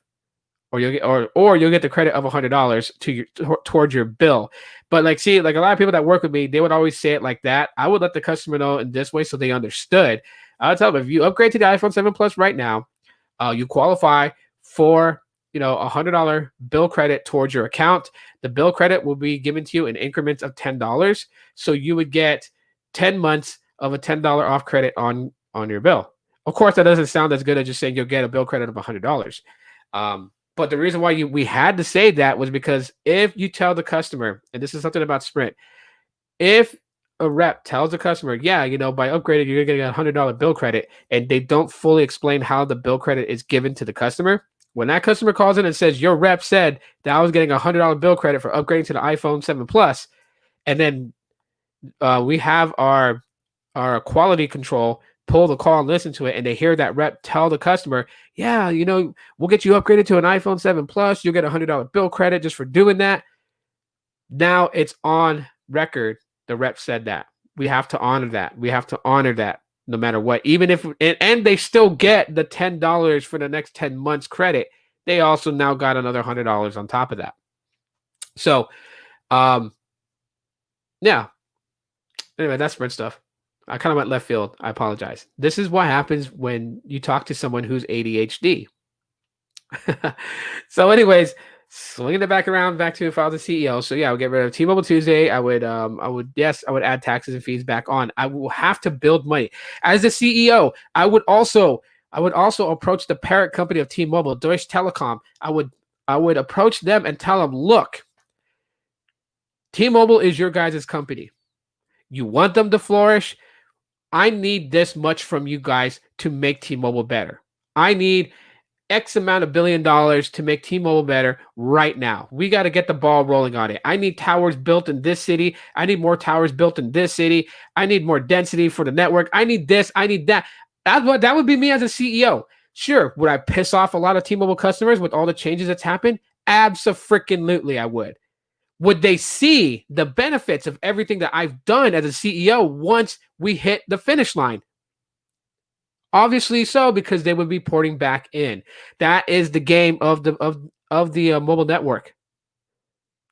Or you'll get the credit of $100 towards your bill. But like a lot of people that work with me, they would always say it like that. I would let the customer know in this way so they understood. I would tell them, if you upgrade to the iPhone 7 Plus right now, you qualify for $100 bill credit towards your account. The bill credit will be given to you in increments of $10. So you would get 10 months of a $10 off credit on your bill. Of course, that doesn't sound as good as just saying you'll get a bill credit of $100. But the reason why we had to say that was because if you tell the customer, and this is something about Sprint, if a rep tells the customer, yeah, by upgrading, you're going to get a $100 bill credit, and they don't fully explain how the bill credit is given to the customer, when that customer calls in and says, your rep said that I was getting a $100 bill credit for upgrading to the iPhone 7 Plus, and then we have our quality control pull the call and listen to it, and they hear that rep tell the customer, yeah, we'll get you upgraded to an iPhone 7 Plus. You'll get a $100 bill credit just for doing that. Now it's on record. The rep said that. We have to honor that. We have to honor that no matter what. Even if, and they still get the $10 for the next 10 months credit. They also now got another $100 on top of that. So, yeah. Anyway, that's Sprint stuff. I kind of went left field. I apologize. This is what happens when you talk to someone who's ADHD. So anyways, swinging it back around, back to if I was the CEO. So yeah, I would get rid of T-Mobile Tuesday. I would add taxes and fees back on. I will have to build money. As the CEO, I would also approach the parent company of T-Mobile, Deutsche Telekom. I would approach them and tell them, look, T-Mobile is your guys' company. You want them to flourish. I need this much from you guys to make T-Mobile better. I need X amount of $1 billion to make T-Mobile better right now. We got to get the ball rolling on it. I need towers built in this city. I need more towers built in this city. I need more density for the network. I need this. I need that. That would be me as a CEO. Sure, would I piss off a lot of T-Mobile customers with all the changes that's happened? Abso-freaking-lutely, I would. Would they see the benefits of everything that I've done as a CEO once we hit the finish line? Obviously so, because they would be porting back in. That is the game of the mobile network.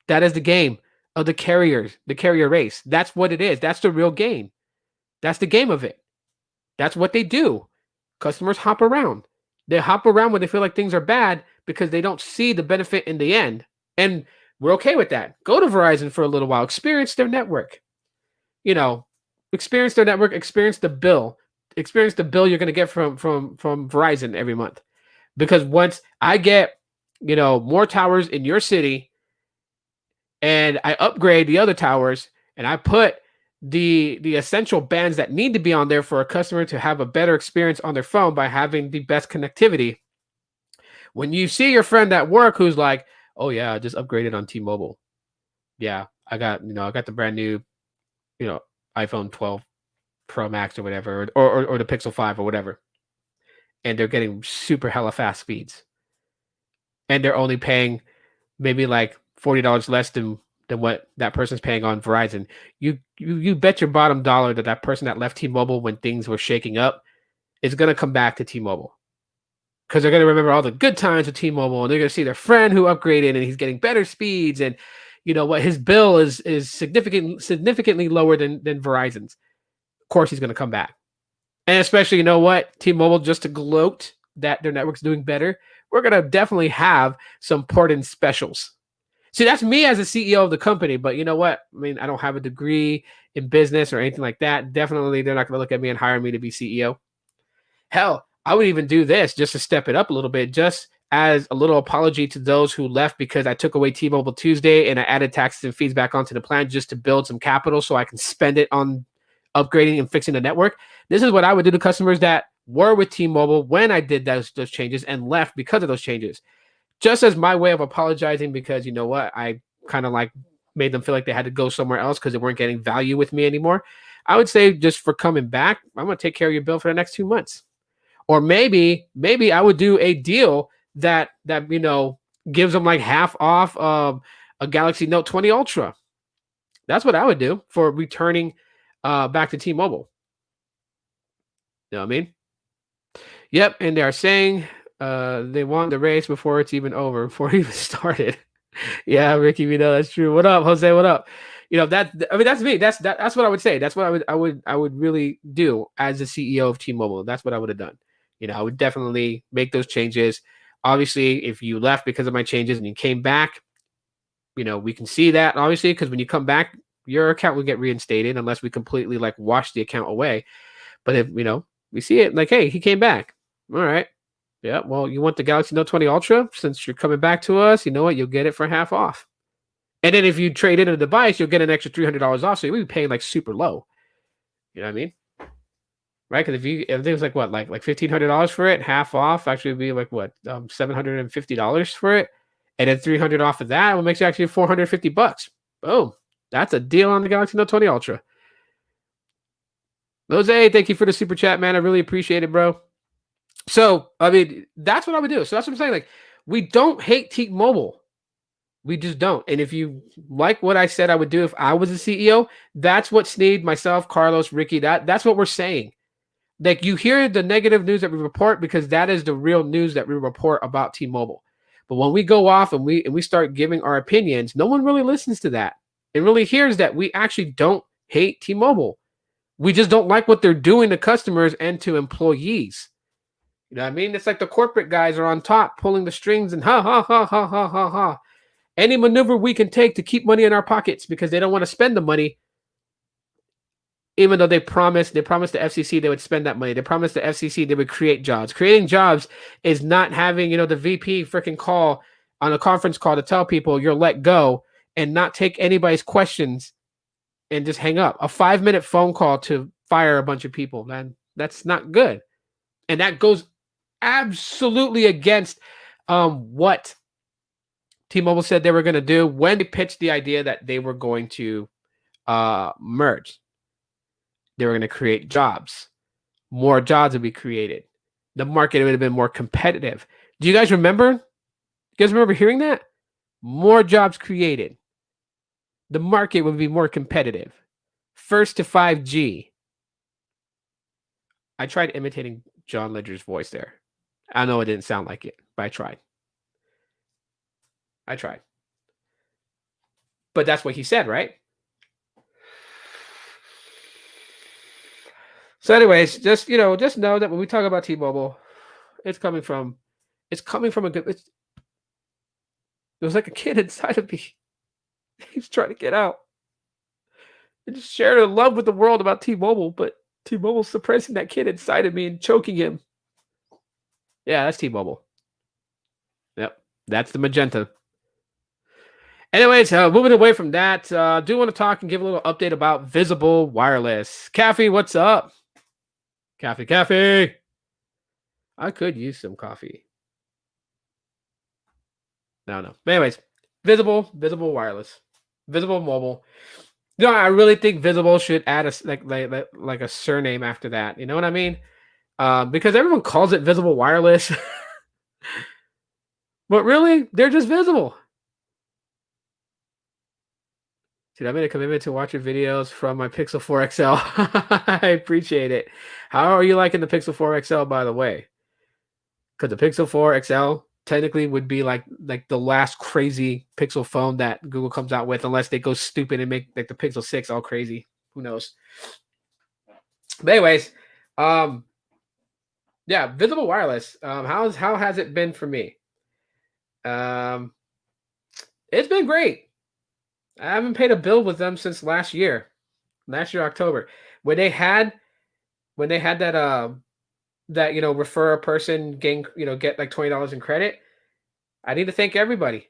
That is the game of the carrier race. That's what it is. That's the real game. That's the game of it. That's what they do. Customers hop around. They hop around when they feel like things are bad because they don't see the benefit in the end. And we're okay with that. Go to Verizon for a little while. Experience their network. Experience their network. Experience the bill. Experience the bill you're going to get from Verizon every month. Because once I get, more towers in your city and I upgrade the other towers and I put the essential bands that need to be on there for a customer to have a better experience on their phone by having the best connectivity. When you see your friend at work who's like, "Oh yeah, I just upgraded on T-Mobile. Yeah, I got the brand new, iPhone 12 Pro Max or whatever, or the Pixel 5 or whatever," and they're getting super hella fast speeds, and they're only paying maybe like $40 less than what that person's paying on Verizon. You bet your bottom dollar that person that left T-Mobile when things were shaking up is going to come back to T-Mobile, because they're going to remember all the good times with T-Mobile, and they're going to see their friend who upgraded and he's getting better speeds, and what, his bill is significantly lower than Verizon's. Of course he's going to come back. And especially, T-Mobile, just to gloat that their network's doing better, we're going to definitely have some port-in specials. See, that's me as a CEO of the company, but you know what? I mean, I don't have a degree in business or anything like that. Definitely, they're not going to look at me and hire me to be CEO. Hell, I would even do this just to step it up a little bit, just as a little apology to those who left because I took away T-Mobile Tuesday and I added taxes and fees back onto the plan just to build some capital so I can spend it on upgrading and fixing the network. This is what I would do to customers that were with T-Mobile when I did those changes and left because of those changes. Just as my way of apologizing, because I kind of like made them feel like they had to go somewhere else because they weren't getting value with me anymore. I would say, just for coming back, I'm going to take care of your bill for the next 2 months. Or maybe I would do a deal that gives them like half off a Galaxy Note 20 Ultra. That's what I would do for returning back to T-Mobile. You know what I mean? Yep, and they are saying they won the race before it's even over, before it even started. Yeah, Ricky, we know that's true. What up, Jose? What up? That's me. That's what I would say. That's what I would really do as the CEO of T-Mobile. That's what I would have done. I would definitely make those changes. Obviously, if you left because of my changes and you came back, we can see that, obviously, because when you come back, your account will get reinstated unless we completely wash the account away. But if we see it hey, he came back. All right. Yeah, well, you want the Galaxy Note 20 Ultra? Since you're coming back to us, you know what? You'll get it for half off. And then if you trade in a device, you'll get an extra $300 off. So you'll be paying super low. You know what I mean? Right? Because if it was like $1,500 for it, half off actually would be $750 for it, and then $300 off of that will make you actually $450. Boom! That's a deal on the Galaxy Note 20 Ultra. Jose, thank you for the super chat, man. I really appreciate it, bro. So, I mean, that's what I would do. So that's what I'm saying. We don't hate T-Mobile. We just don't. And if you like what I said I would do if I was a CEO, that's what Sneed, myself, Carlos, Ricky, that's what we're saying. You hear the negative news that we report because that is the real news that we report about T-Mobile. But when we go off and we start giving our opinions, no one really listens to that. It really hears that we actually don't hate T-Mobile. We just don't like what they're doing to customers and to employees. You know what I mean? It's like the corporate guys are on top pulling the strings and ha, ha, ha, ha, ha, ha, ha. Any maneuver we can take to keep money in our pockets because they don't want to spend the money, even though they promised the FCC they would spend that money. They promised the FCC they would create jobs. Creating jobs is not having, the VP freaking call on a conference call to tell people you're let go and not take anybody's questions and just hang up. A 5-minute phone call to fire a bunch of people, man. That's not good. And that goes absolutely against what T-Mobile said they were going to do when they pitched the idea that they were going to merge. They were going to create jobs. more jobs would be created. The market would have been more competitive. Do you guys remember? You guys remember hearing that? More jobs created. The market would be more competitive. First to 5G. I tried imitating John Ledger's voice there. I know it didn't sound like it, but I tried. But that's what he said, right? So, anyways, just know that when we talk about T-Mobile, it's coming from a good. It was like a kid inside of me. He's trying to get out and just share the love with the world about T-Mobile, but T-Mobile's suppressing that kid inside of me and choking him. Yeah, that's T-Mobile. Yep, that's the magenta. Anyways, moving away from that, do want to talk and give a little update about Visible Wireless. Caffey, what's up? Caffey. I could use some coffee. No. But anyways, Visible Wireless, Visible Mobile. No, I really think Visible should add a like a surname after that. You know what I mean? Because everyone calls it Visible Wireless, but really, they're just Visible. Dude, I made a commitment to watch your videos from my Pixel 4 XL. I appreciate it. How are you liking the Pixel 4 XL, by the way? Because the Pixel 4 XL technically would be like the last crazy Pixel phone that Google comes out with, unless they go stupid and make like the Pixel 6 all crazy. Who knows? But anyways, yeah, Visible Wireless. How has it been for me? It's been great. I haven't paid a bill with them since last year October, when they had that refer a person get like $20 in credit. I need to thank everybody.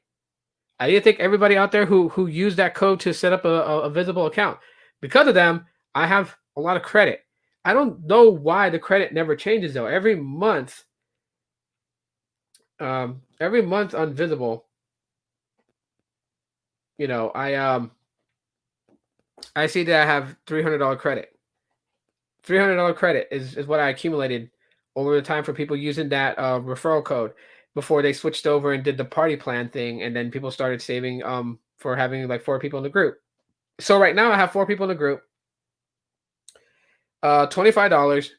I need to thank everybody out there who used that code to set up a Visible account. Because of them, I have a lot of credit. I don't know why the credit never changes though. Every month on Visible, I see that I have $300 credit. $300 credit is what I accumulated over the time for people using that referral code before they switched over and did the party plan thing, and then people started saving for having like 4 people in the group. So right now I have 4 people in the group. $25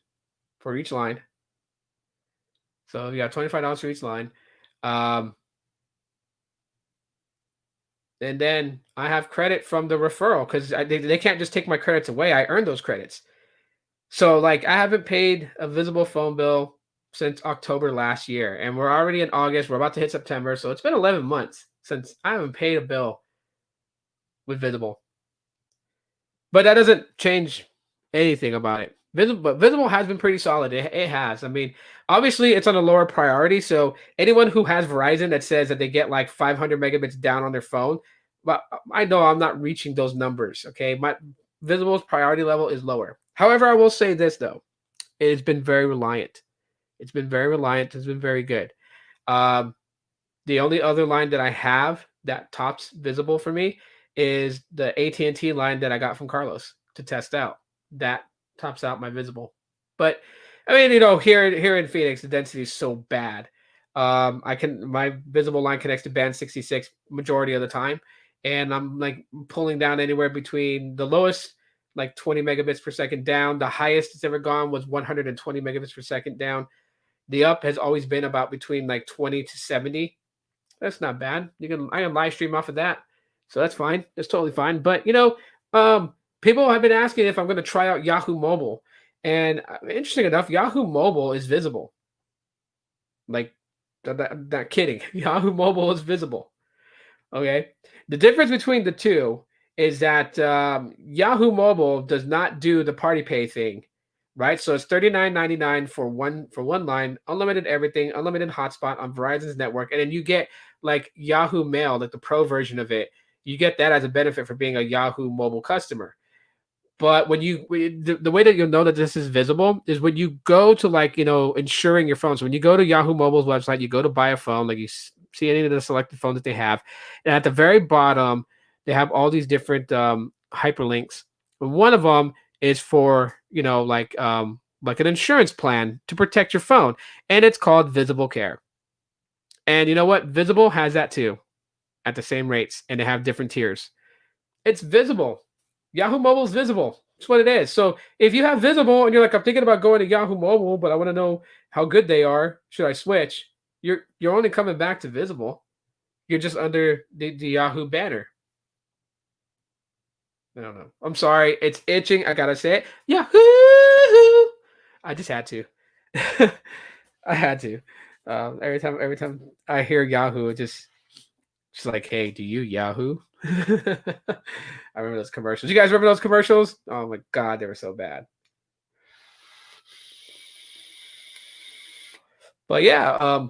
for each line. So yeah, $25 for each line. And then I have credit from the referral because they can't just take my credits away. I earn those credits. So like I haven't paid a Visible phone bill since October last year, and we're already in August. We're about to hit September, so it's been 11 months since I haven't paid a bill with Visible. But that doesn't change anything about it. Visible has been pretty solid. It has. I mean, obviously it's on a lower priority. So anyone who has Verizon that says that they get like 500 megabits down on their phone, but I know I'm not reaching those numbers. Okay, my Visible's priority level is lower. However, I will say this though, it has been very reliant. It's been very reliant. It's been very good. The only other line that I have that tops Visible for me is the AT&T line that I got from Carlos to test out. That tops out my Visible. But I mean, here in Phoenix, the density is so bad. My Visible line connects to band 66 majority of the time, and I'm like pulling down anywhere between the lowest like 20 megabits per second down. The highest it's ever gone was 120 megabits per second down. The up has always been about between like 20 to 70. That's not bad. I can live stream off of that. So that's fine. That's totally fine. But people have been asking if I'm going to try out Yahoo Mobile. And interesting enough, Yahoo Mobile is visible. Like, not kidding. Yahoo Mobile is visible. Okay. The difference between the two is that Yahoo Mobile does not do the party pay thing, right? So it's $39.99 for one line, unlimited everything, unlimited hotspot on Verizon's network, and then you get like Yahoo Mail, like the pro version of it. You get that as a benefit for being a Yahoo Mobile customer. But the way that you'll know that this is visible is when you go to insuring your phone. So when you go to Yahoo Mobile's website, you go to buy a phone, like you see any of the selected phones that they have, and at the very bottom they have all these different hyperlinks. And one of them is for like an insurance plan to protect your phone, and it's called Visible Care. And you know what? Visible has that too at the same rates, and they have different tiers. It's Visible. Yahoo Mobile is Visible. That's what it is. So if you have Visible and you're like, I'm thinking about going to Yahoo Mobile, but I want to know how good they are, should I switch? You're only coming back to Visible. You're just under the Yahoo banner. I don't know. I'm sorry. It's itching. I gotta say it. Yahoo! I just had to. I had to. Every time I hear Yahoo, it's like, hey, do you Yahoo? I remember those commercials. You guys remember those commercials? Oh my god, they were so bad. But yeah,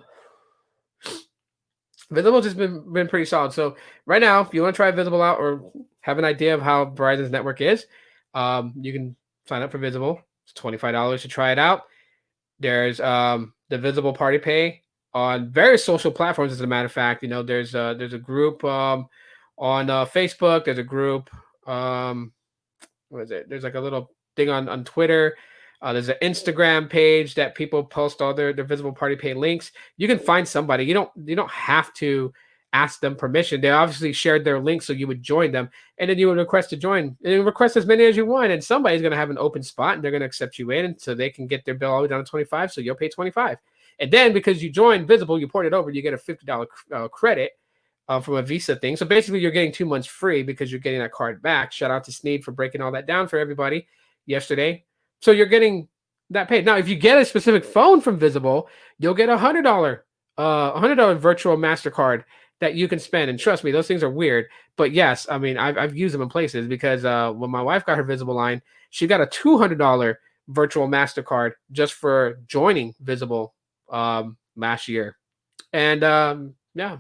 Visible's just been pretty solid. So right now, if you want to try Visible out or have an idea of how Verizon's network is, you can sign up for Visible. It's $25 to try it out. There's the Visible Party Pay on various social platforms. As a matter of fact, there's a group on Facebook. There's a group. What is it? There's like a little thing on Twitter. There's an Instagram page that people post all their Visible Party Pay links. You can find somebody. You don't have to ask them permission. They obviously shared their link, so you would join them, and then you would request to join. And you request as many as you want, and somebody's going to have an open spot, and they're going to accept you in, and so they can get their bill all the way down to $25. So you'll pay $25, and then because you joined Visible, you port it over, you get a $50 credit from a Visa thing. So basically, you're getting 2 months free because you're getting that card back. Shout out to Sneed for breaking all that down for everybody yesterday. So you're getting that paid. Now, if you get a specific phone from Visible, you'll get $100 virtual MasterCard that you can spend. And trust me, those things are weird. But yes, I mean, I've used them in places because when my wife got her Visible line, she got a $200 virtual MasterCard just for joining Visible last year. And yeah,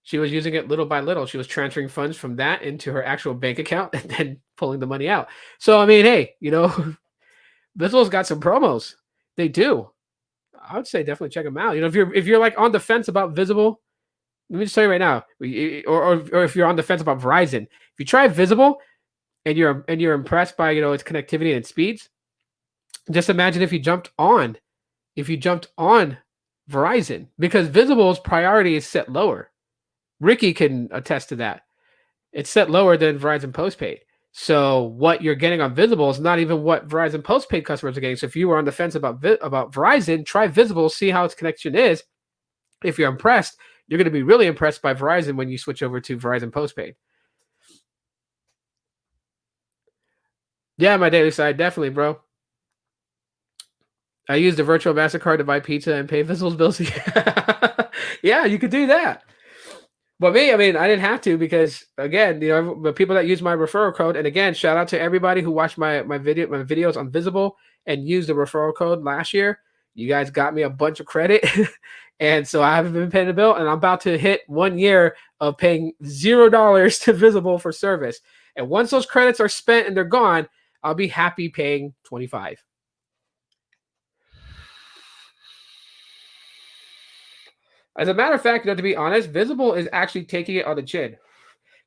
she was using it little by little. She was transferring funds from that into her actual bank account and then pulling the money out. So, I mean, hey, Visible's got some promos. They do. I would say definitely check them out. If you're like on the fence about Visible, let me just tell you right now, or if you're on the fence about Verizon, if you try Visible and you're impressed by its connectivity and its speeds, just imagine if you jumped on Verizon, because Visible's priority is set lower. Ricky can attest to that. It's set lower than Verizon postpaid. So what you're getting on Visible is not even what Verizon postpaid customers are getting. So if you were on the fence about Verizon, try Visible, see how its connection is. If you're impressed, you're going to be really impressed by Verizon when you switch over to Verizon postpaid. Yeah, my daily side, definitely, bro. I used a virtual MasterCard to buy pizza and pay Visible's bills. Yeah, you could do that. But me, I mean, I didn't have to because, again, the people that use my referral code, and again, shout out to everybody who watched my videos on Visible and used the referral code last year. You guys got me a bunch of credit, and so I haven't been paying the bill, and I'm about to hit 1 year of paying $0 to Visible for service. And once those credits are spent and they're gone, I'll be happy paying $25. As a matter of fact, to be honest, Visible is actually taking it on the chin.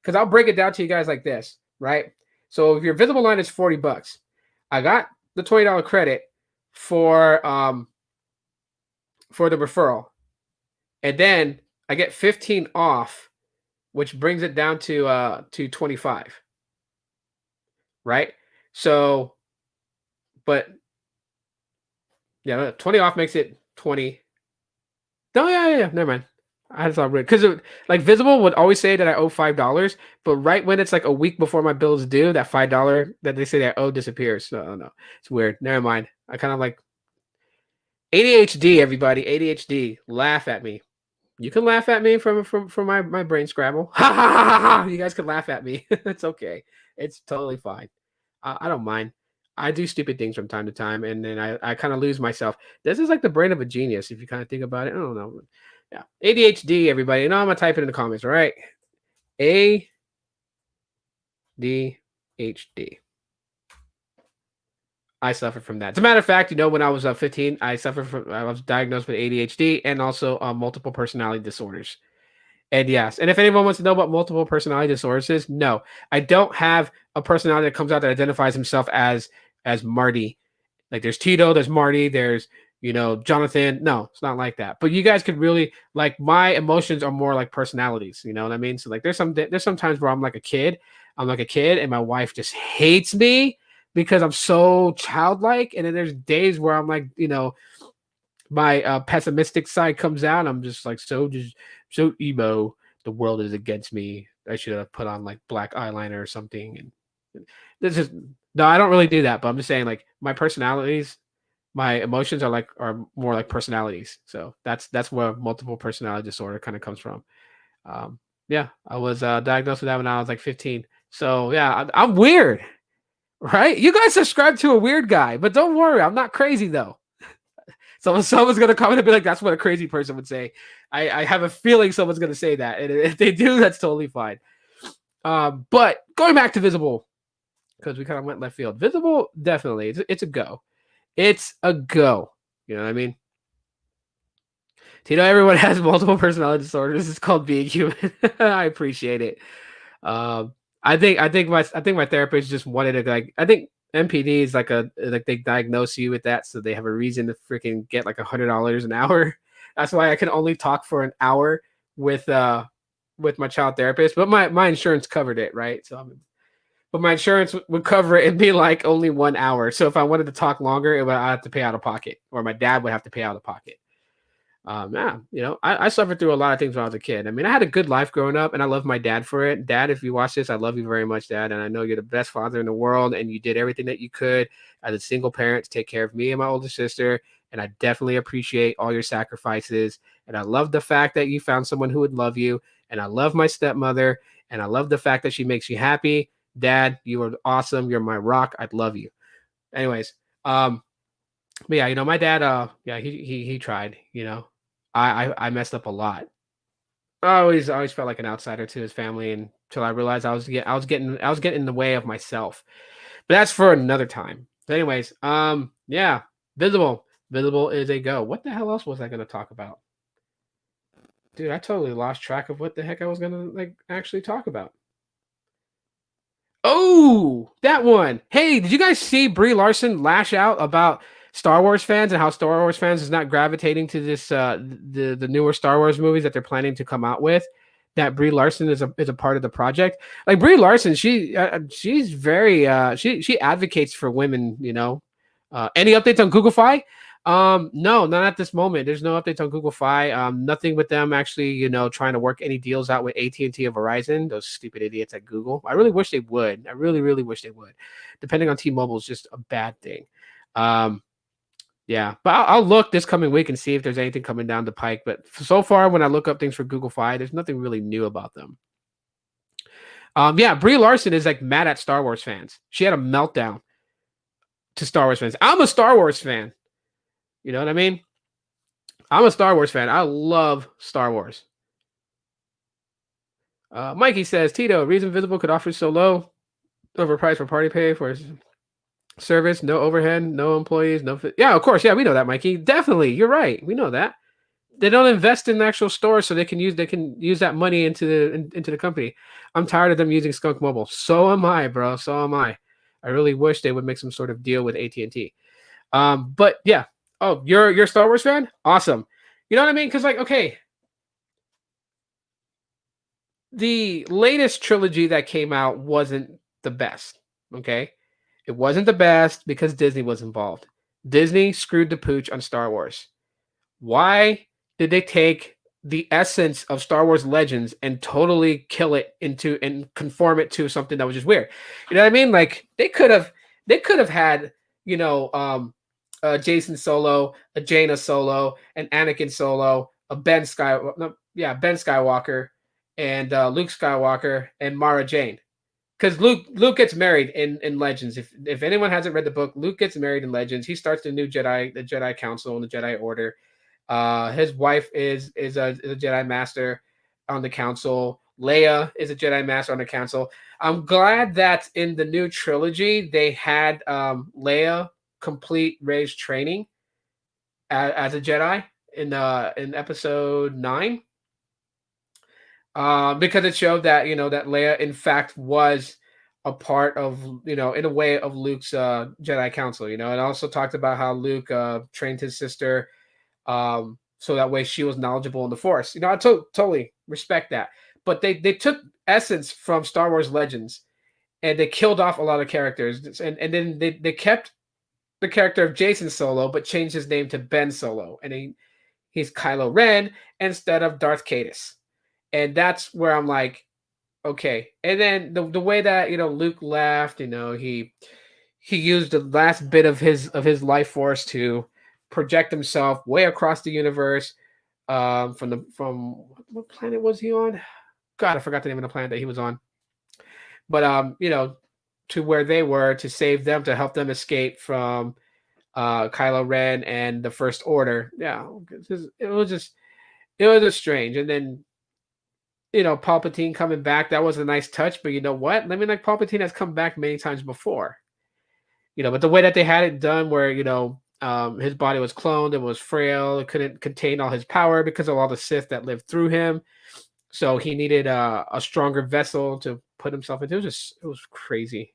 Because I'll break it down to you guys like this, right? So if your Visible line is $40, I got the $20 credit for the referral. And then I get 15 off, which brings it down to 25. Right? So, but yeah, 20 off makes it 20. Oh yeah, never mind. I just thought because like Visible would always say that I owe $5, but right when it's like a week before my bill is due, that $5 that they say that I owe disappears. So no, it's weird. Never mind. I kind of like ADHD. Everybody, ADHD. Laugh at me. You can laugh at me from my brain scramble. Ha ha ha ha ha! You guys can laugh at me. It's okay. It's totally fine. I don't mind. I do stupid things from time to time, and then I kind of lose myself. This is like the brain of a genius, if you kind of think about it. I don't know. Yeah. ADHD, everybody. I'm going to type it in the comments, all right? ADHD. I suffered from that. As a matter of fact, when I was 15, I was diagnosed with ADHD and also multiple personality disorders. And yes, and if anyone wants to know what multiple personality disorders is, no, I don't have a personality that comes out that identifies himself as Marty. Like there's Tito, there's Marty, there's Jonathan. No, it's not like that. But you guys could really like my emotions are more like personalities. You know what I mean? So like there's some times where I'm like a kid. I'm like a kid, and my wife just hates me because I'm so childlike. And then there's days where I'm like, my pessimistic side comes out. I'm just like so emo. The world is against me. I should have put on like black eyeliner or something. And this is no, I don't really do that. But I'm just saying like my emotions are more like personalities. So that's where multiple personality disorder kind of comes from. Yeah, I was diagnosed with that when I was like 15. So yeah, I'm weird, right? You guys subscribe to a weird guy, but don't worry, I'm not crazy though. Someone's gonna comment and be like, "That's what a crazy person would say." I have a feeling someone's gonna say that, and if they do, that's totally fine. But going back to Visible, because we kind of went left field. Visible, definitely, it's a go. It's a go. You know what I mean? Everyone has multiple personality disorders. It's called being human. I appreciate it. I think my therapist just wanted to like. I think MPD is like they diagnose you with that, so they have a reason to freaking get like $100 an hour. That's why I can only talk for an hour with my child therapist. But my insurance covered it, right? But my insurance would cover it and be like only 1 hour. So if I wanted to talk longer, I have to pay out of pocket, or my dad would have to pay out of pocket. Yeah, I suffered through a lot of things when I was a kid. I mean, I had a good life growing up, and I love my dad for it. Dad, if you watch this, I love you very much, Dad. And I know you're the best father in the world, and you did everything that you could as a single parent to take care of me and my older sister. And I definitely appreciate all your sacrifices. And I love the fact that you found someone who would love you. And I love my stepmother, and I love the fact that she makes you happy. Dad, you are awesome. You're my rock. I'd love you. Anyways, but yeah, my dad, yeah, he tried, I messed up a lot. I always felt like an outsider to his family until I realized I was getting in the way of myself. But that's for another time. But anyways, yeah, Visible. Visible is a go. What the hell else was I gonna talk about? Dude, I totally lost track of what the heck I was gonna like actually talk about. Oh, that one. Hey, did you guys see Brie Larson lash out about Star Wars fans and how Star Wars fans is not gravitating to this the newer Star Wars movies that they're planning to come out with? That Brie Larson is a part of the project. Like Brie Larson, she's very she advocates for women. Any updates on Google Fi? No, not at this moment. There's no updates on Google Fi. Nothing with them actually, trying to work any deals out with AT&T or Verizon. Those stupid idiots at Google. I really wish they would. I really, really wish they would. Depending on T-Mobile is just a bad thing. Yeah, but I'll look this coming week and see if there's anything coming down the pike. But so far, when I look up things for Google Fi, there's nothing really new about them. Yeah, Brie Larson is like mad at Star Wars fans. She had a meltdown to Star Wars fans. I'm a Star Wars fan. You know what I mean? I'm a Star Wars fan. I love Star Wars. Mikey says, Tito, reason Visible could offer so low overpriced for party pay for service, no overhead, no employees, no. Yeah, of course. Yeah, we know that, Mikey. Definitely, you're right. We know that. They don't invest in the actual stores, so they can use that money into the company. I'm tired of them using Skunk Mobile. So am I, bro. So am I. I really wish they would make some sort of deal with AT&T. But yeah. Oh, you're a Star Wars fan? Awesome. You know what I mean? Because like, okay, the latest trilogy that came out wasn't the best. Okay, it wasn't the best because Disney was involved. Disney screwed the pooch on Star Wars. Why did they take the essence of Star Wars Legends and totally kill it into and conform it to something that was just weird? You know what I mean? Like they could have had, Jason Solo, a Jaina Solo, an Anakin Solo, a Ben Skywalker, and Luke Skywalker and Mara Jane. Because Luke gets married in Legends. If anyone hasn't read the book, Luke gets married in Legends. He starts the Jedi Council and the Jedi Order. His wife is a Jedi Master on the Council. Leia is a Jedi Master on the Council. I'm glad that in the new trilogy they had Leia complete Rey's training as a Jedi in episode 9. Because it showed that that Leia in fact was a part of, in a way, of Luke's Jedi Council. It also talked about how Luke trained his sister, so that way she was knowledgeable in the Force. I totally respect that. But they took essence from Star Wars Legends, and they killed off a lot of characters, and then they kept the character of Jason Solo, but changed his name to Ben Solo, and he's Kylo Ren instead of Darth Caedus. And that's where I'm like, okay. And then the way that Luke left, he used the last bit of his life force to project himself way across the universe, from what planet was he on? God, I forgot the name of the planet that he was on. But to where they were, to save them, to help them escape from Kylo Ren and the First Order. Yeah, it was just strange. And then Palpatine coming back, that was a nice touch. But you know what? I mean, like, Palpatine has come back many times before. But the way that they had it done, where his body was cloned and was frail, it couldn't contain all his power because of all the Sith that lived through him. So he needed a stronger vessel to put himself into. It was crazy.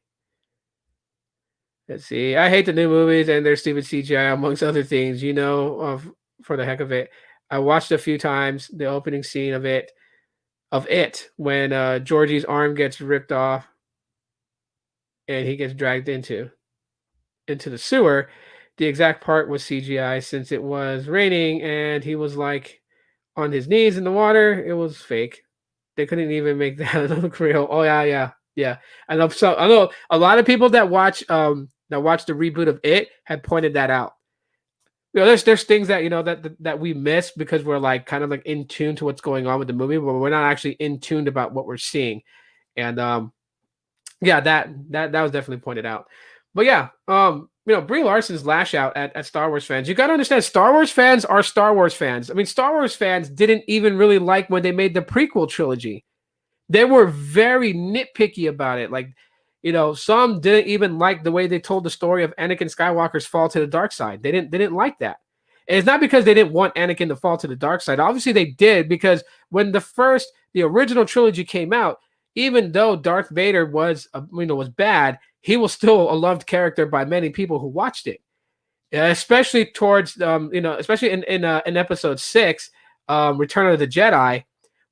Let's see. I hate the new movies and their stupid CGI, amongst other things. For the heck of it, I watched a few times the opening scene of it, when Georgie's arm gets ripped off and he gets dragged into the sewer. The exact part was CGI, since it was raining and he was like on his knees in the water. It was fake. They couldn't even make that look real. Oh yeah. I know a lot of people that watch the reboot of It had pointed that out. There's things that that we miss because we're like kind of like in tune to what's going on with the movie, but we're not actually in tune about what we're seeing. And yeah, that was definitely pointed out. But yeah, Brie Larson's lash out at Star Wars fans. You got to understand, Star Wars fans are Star Wars fans. I mean, Star Wars fans didn't even really like when they made the prequel trilogy. They were very nitpicky about it. Like, some didn't even like the way they told the story of Anakin Skywalker's fall to the dark side. They didn't like that. And it's not because they didn't want Anakin to fall to the dark side. Obviously they did, because when the original trilogy came out, even though Darth Vader was bad, he was still a loved character by many people who watched it. Especially towards especially in episode 6, Return of the Jedi,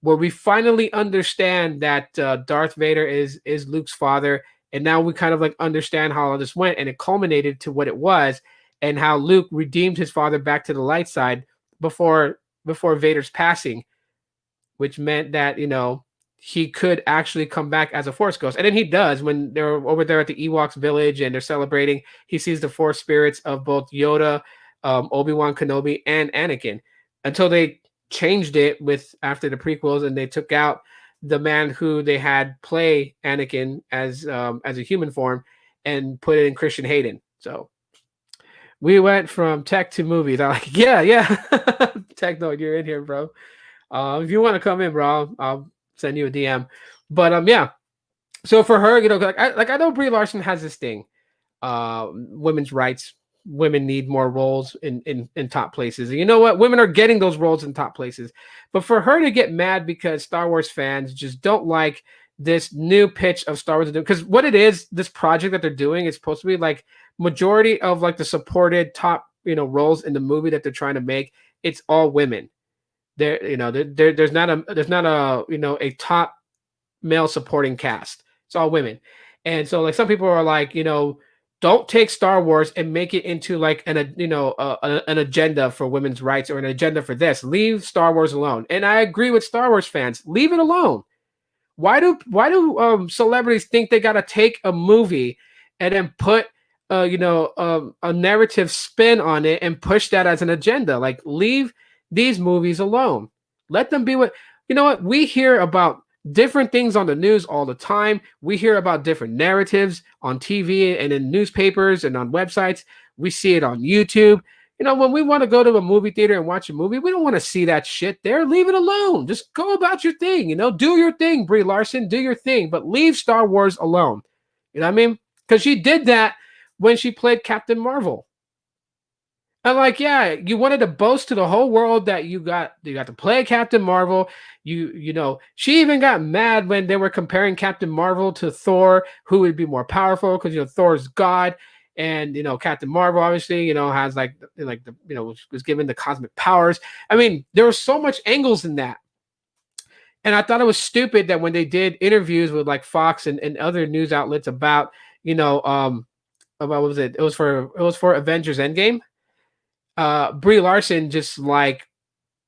where we finally understand that Darth Vader is Luke's father, and now we kind of like understand how all this went, and it culminated to what it was, and how Luke redeemed his father back to the light side before Vader's passing, which meant that he could actually come back as a Force ghost. And then he does, when they're over there at the Ewoks village and they're celebrating. He sees the Force spirits of both Yoda, Obi-Wan Kenobi, and Anakin, until they changed it after the prequels, and they took out the man who they had play Anakin as a human form, and put it in Christian Hayden. So we went from tech to movies. I'm like, yeah. Techno, you're in here, bro. If you want to come in, bro, I'll send you a DM. But yeah. So for her, I know Brie Larson has this thing, women's rights. Women need more roles in top places. And you know what? Women are getting those roles in top places. But for her to get mad because Star Wars fans just don't like this new pitch of Star Wars, because what it is, this project that they're doing is supposed to be like majority of like the supported top roles in the movie that they're trying to make. It's all women. There's not a top male supporting cast. It's all women. And so like some people are like, don't take Star Wars and make it into like an agenda for women's rights or an agenda for this. Leave Star Wars alone. And I agree with Star Wars fans. Leave it alone. Why do celebrities think they got to take a movie and then put a narrative spin on it and push that as an agenda? Like, leave these movies alone. Let them be what we hear about different things on the news all the time. We hear about different narratives on TV and in newspapers and on websites. We see it on YouTube. When we want to go to a movie theater and watch a movie, we don't want to see that shit there. Leave it alone. Just go about your thing. Do your thing, Brie Larson. Do your thing, but leave Star Wars alone. You know what I mean? Because she did that when she played Captain Marvel. I'm like, yeah, you wanted to boast to the whole world that you got to play Captain Marvel. She even got mad when they were comparing Captain Marvel to Thor, who would be more powerful because Thor's God, and Captain Marvel obviously has was given the cosmic powers. I mean, there was so much angles in that. And I thought it was stupid that when they did interviews with like Fox and other news outlets about, about what was it? It was for Avengers Endgame. Brie Larson just like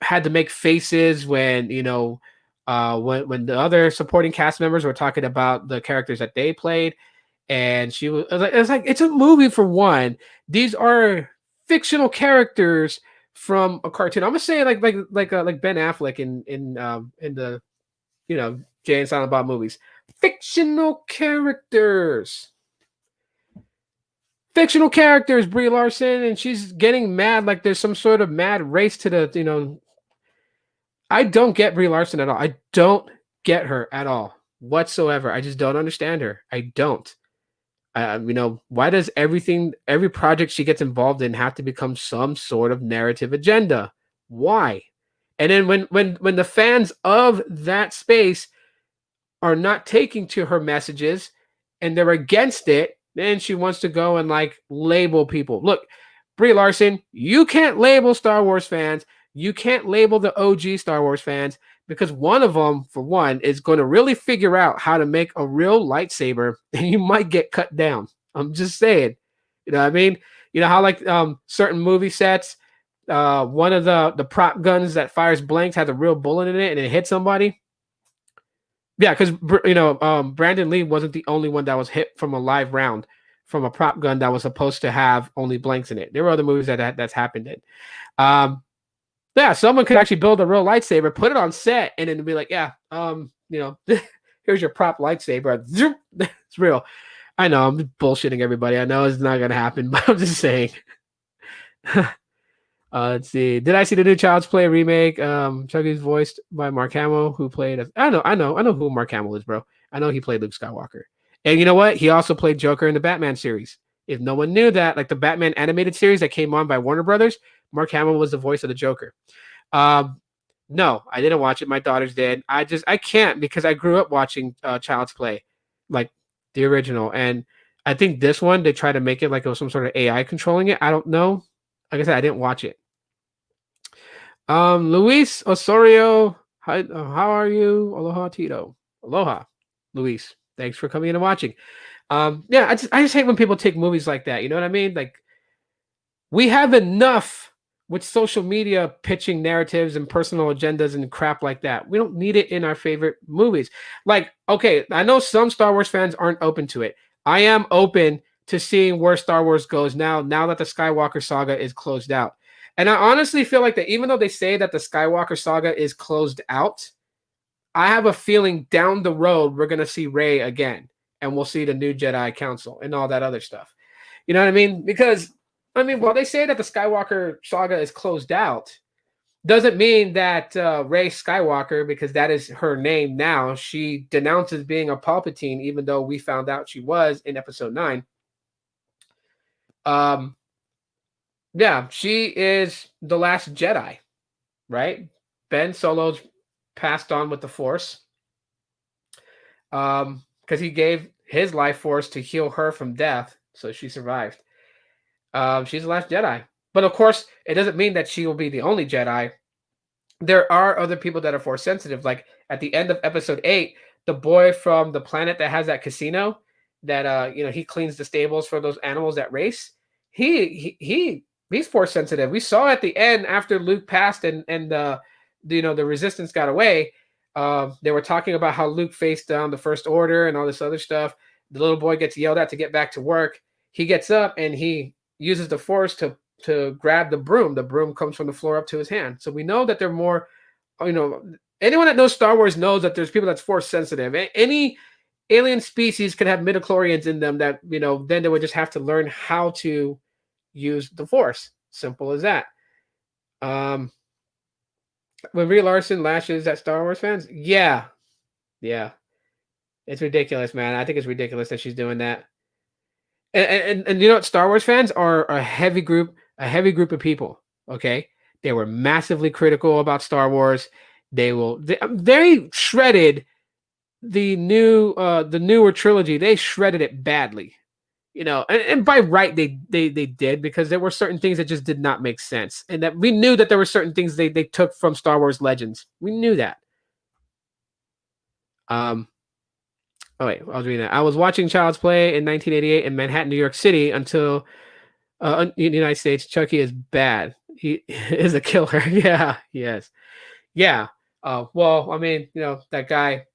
had to make faces when when the other supporting cast members were talking about the characters that they played, and she was like it's a movie for one. These are fictional characters from a cartoon. I'm gonna say like Ben Affleck in the Jay and Silent Bob movies. Fictional characters. Fictional characters, Brie Larson, and she's getting mad like there's some sort of mad race to the. I don't get Brie Larson at all. I don't get her at all whatsoever. I just don't understand her. I don't. Why does every project she gets involved in have to become some sort of narrative agenda? Why? And then when the fans of that space are not taking to her messages and they're against it, then she wants to go and like label people. Look, Brie Larson, you can't label Star Wars fans. You can't label the OG Star Wars fans because one of them, for one, is going to really figure out how to make a real lightsaber and you might get cut down. I'm just saying. You know what I mean? You know how like certain movie sets, one of the prop guns that fires blanks has a real bullet in it and it hits somebody? Yeah, because Brandon Lee wasn't the only one that was hit from a live round from a prop gun that was supposed to have only blanks in it. There were other movies that's happened in. Yeah, someone could actually build a real lightsaber, put it on set, and then be like, yeah, here's your prop lightsaber. It's real. I know I'm bullshitting everybody. I know it's not gonna happen, but I'm just saying. Let's see. Did I see the new Child's Play remake? Chucky's voiced by Mark Hamill, who played. I know who Mark Hamill is, bro. I know he played Luke Skywalker, and you know what? He also played Joker in the Batman series. If no one knew that, like the Batman animated series that came on by Warner Brothers, Mark Hamill was the voice of the Joker. No, I didn't watch it. My daughters did. I can't because I grew up watching Child's Play, like the original, and I think this one they try to make it like it was some sort of AI controlling it. I don't know. Like I said, I didn't watch it. Luis Osorio, hi, how are you? Aloha, Tito. Aloha, Luis. Thanks for coming in and watching. Yeah, I just hate when people take movies like that. You know what I mean? Like, we have enough with social media pitching narratives and personal agendas and crap like that. We don't need it in our favorite movies. Like, okay, I know some Star Wars fans aren't open to it. I am open to seeing where Star Wars goes now that the Skywalker saga is closed out. And I honestly feel like that even though they say that the Skywalker saga is closed out, I have a feeling down the road we're going to see Rey again and we'll see the new Jedi Council and all that other stuff. You know what I mean? Because, I mean, while they say that the Skywalker saga is closed out, doesn't mean that Rey Skywalker, because that is her name now, she denounces being a Palpatine, even though we found out she was in Episode 9. Yeah, she is the last Jedi, right? Ben Solo's passed on with the Force, because he gave his life force to heal her from death, so she survived. She's the last Jedi, but of course, it doesn't mean that she will be the only Jedi. There are other people that are Force sensitive. Like at the end of Episode 8, the boy from the planet that has that casino that he cleans the stables for those animals that race. He's Force sensitive. We saw at the end after Luke passed and the Resistance got away. They were talking about how Luke faced down the First Order and all this other stuff. The little boy gets yelled at to get back to work. He gets up and he uses the Force to grab the broom. The broom comes from the floor up to his hand. So we know that they're more, anyone that knows Star Wars knows that there's people that's Force sensitive. Any alien species could have midichlorians in them that, then they would just have to learn how to use the Force. Simple as that. When Brie Larson lashes at Star Wars fans, yeah. It's ridiculous, man. I think it's ridiculous that she's doing that. And you know what? Star Wars fans are a heavy group a heavy group of people. Okay, they were massively critical about Star Wars. They shredded the newer trilogy. They shredded it badly, and by right they did, because there were certain things that just did not make sense, and that we knew that there were certain things they took from Star Wars Legends. We knew that. Oh wait, I was reading that. I was watching Child's Play in 1988 in Manhattan, New York City, until in the United States, Chucky is bad. He is a killer. Yeah, yes, yeah. Well, I mean, that guy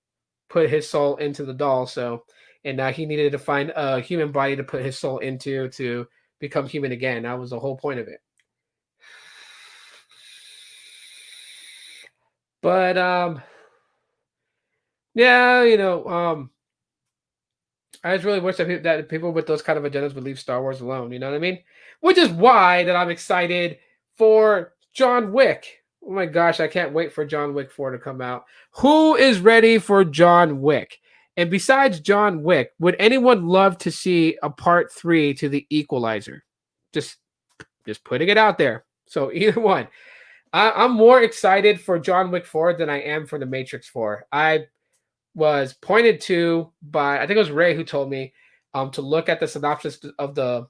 put his soul into the doll, so and he needed to find a human body to put his soul into to become human again. That was the whole point of it. But yeah, I just really wish that people with those kind of agendas would leave Star Wars alone. You know what I mean? Which is why that I'm excited for John Wick. Oh my gosh, I can't wait for John Wick 4 to come out. Who is ready for John Wick? And besides John Wick, would anyone love to see a part 3 to The Equalizer? Just putting it out there. So either one. I'm more excited for John Wick 4 than I am for The Matrix 4. I was pointed to by, I think it was Ray who told me to look at the synopsis of the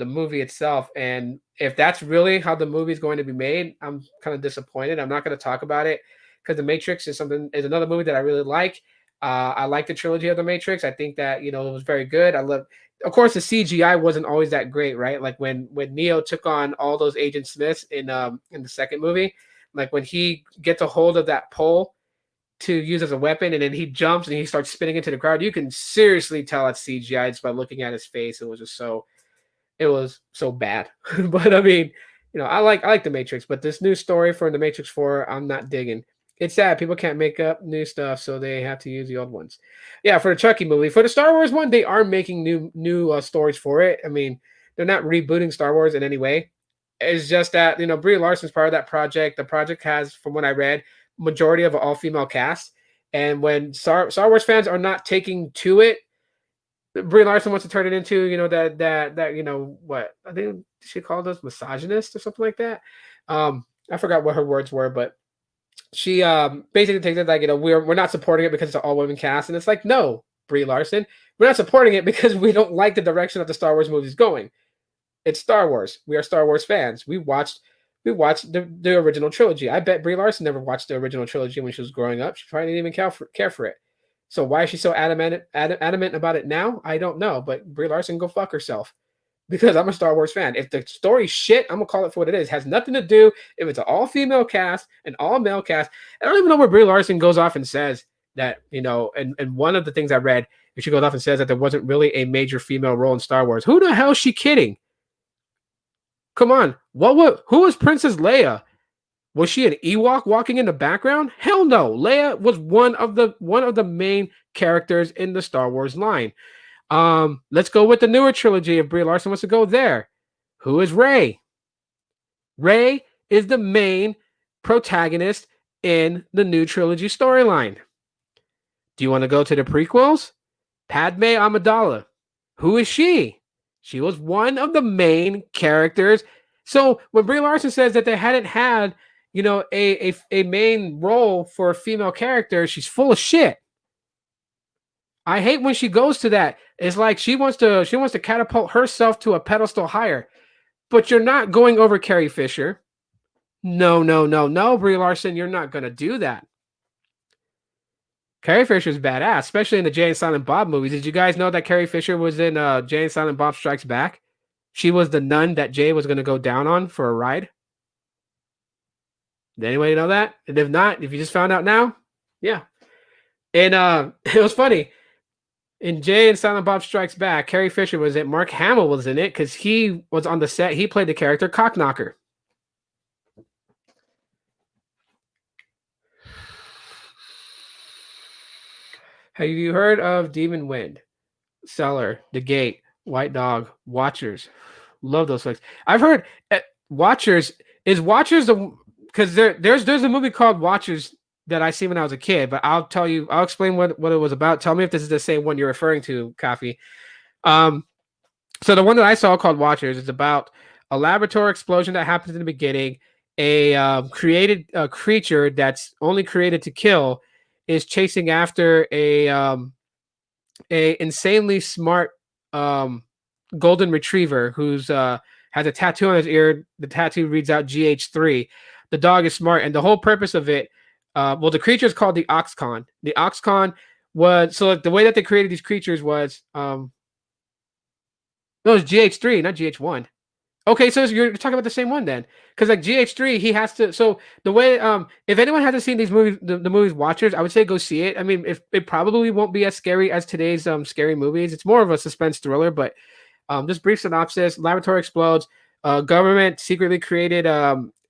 movie itself, and if that's really how the movie is going to be made, I'm kind of disappointed. I'm not going to talk about it because The Matrix is another movie that I really like. I like the trilogy of The Matrix. I think that it was very good. I love, of course, the CGI wasn't always that great, right? Like when Neo took on all those Agent Smiths in the second movie, like when he gets a hold of that pole to use as a weapon, and then he jumps and he starts spinning into the crowd. You can seriously tell it's CGI just by looking at his face. It was so bad. But I mean, I like The Matrix, but this new story for The Matrix 4, I'm not digging. It's sad people can't make up new stuff, so they have to use the old ones. Yeah, for the Chucky movie, for the Star Wars one, they are making new stories for it. I mean, they're not rebooting Star Wars in any way. It's just that Brie Larson's part of that project. The project has, from what I read, majority of an all-female cast, and when Star Wars fans are not taking to it, Brie Larson wants to turn it into that what I think she called us misogynist or something like that. I forgot what her words were, but she basically takes it like we're not supporting it because it's an all-women cast, and it's like, no, Brie Larson, we're not supporting it because we don't like the direction that the Star Wars movie is going. It's Star Wars. We are Star Wars fans. We watched the original trilogy. I bet Brie Larson never watched the original trilogy when she was growing up. She probably didn't even care for it. So why is she so adamant about it now? I don't know. But Brie Larson, go fuck herself. Because I'm a Star Wars fan. If the story's shit, I'm gonna call it for what it is. It has nothing to do if it's an all-female cast, an all-male cast. I don't even know where Brie Larson goes off and says that, and one of the things I read, she goes off and says that there wasn't really a major female role in Star Wars. Who the hell is she kidding? Come on. Who was Princess Leia? Was she an Ewok walking in the background? Hell no. Leia was one of the main characters in the Star Wars line. Let's go with the newer trilogy if Brie Larson wants to go there. Who is Rey? Rey is the main protagonist in the new trilogy storyline. Do you want to go to the prequels? Padme Amidala. Who is she? She was one of the main characters. So when Brie Larson says that they hadn't had, a main role for a female character, she's full of shit. I hate when she goes to that. It's like she wants to catapult herself to a pedestal higher. But you're not going over Carrie Fisher. No, Brie Larson, you're not going to do that. Carrie Fisher's badass, especially in the Jay and Silent Bob movies. Did you guys know that Carrie Fisher was in Jay and Silent Bob Strikes Back? She was the nun that Jay was going to go down on for a ride. Did anybody know that? And if not, if you just found out now, yeah. And it was funny. In Jay and Silent Bob Strikes Back, Carrie Fisher was in it. Mark Hamill was in it because he was on the set. He played the character Cockknocker. Have you heard of Demon Wind, Cellar, The Gate, White Dog, Watchers? Love those flicks. I've heard Watchers because there's a movie called Watchers that I seen when I was a kid, but I'll explain what it was about. Tell me if this is the same one you're referring to, Coffee. So the one that I saw called Watchers is about a laboratory explosion that happens in the beginning, a created creature that's only created to kill is chasing after a insanely smart um, golden retriever who's has a tattoo on his ear. The tattoo reads out GH3. The dog is smart, and the whole purpose of it, well, the creature is called the Oxcon. The Oxcon was so like, the way that they created these creatures was no, it was GH3, not GH1. Okay, so you're talking about the same one then, because like GH3, he has to. So the way, if anyone hasn't seen these movies, the movies Watchers, I would say go see it. I mean, if it probably won't be as scary as today's scary movies. It's more of a suspense thriller, but just brief synopsis: laboratory explodes. Government secretly created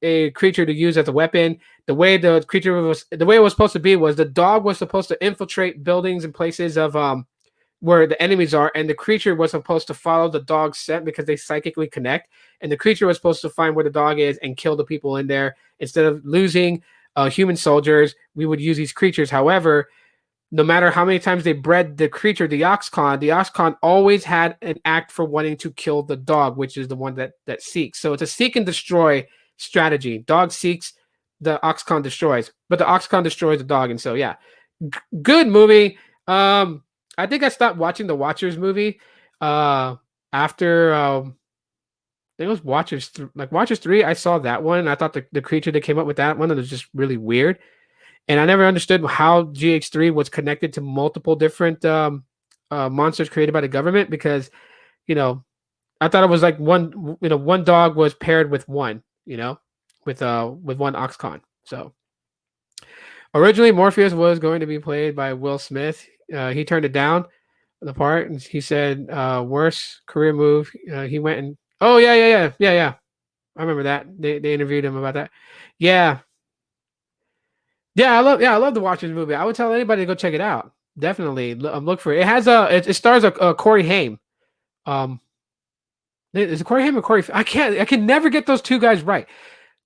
a creature to use as a weapon. The way the creature was, the way it was supposed to be, was the dog was supposed to infiltrate buildings and places of where the enemies are, and the creature was supposed to follow the dog's scent because they psychically connect. And the creature was supposed to find where the dog is and kill the people in there. Instead of losing human soldiers, we would use these creatures. However, no matter how many times they bred the creature, the Oxcon always had an act for wanting to kill the dog, which is the one that seeks. So it's a seek and destroy strategy. Dog seeks, the Oxcon destroys, but the Oxcon destroys the dog. And so, yeah, good movie. I think I stopped watching the Watchers movie after I think it was Watchers like Watchers 3. I saw that one and I thought the creature that came up with that one was just really weird. And I never understood how GH3 was connected to multiple different monsters created by the government, because, you know, I thought it was like one dog was paired with one, with one Oxcon. So originally Morpheus was going to be played by Will Smith. He turned it down, the part, and he said, worst career move. He went and yeah. I remember that. They interviewed him about that. Yeah. I love the Watchers movie. I would tell anybody to go check it out. Definitely look for it. It has it stars Corey Haim. Is it Corey Haim or Corey? I can never get those two guys right.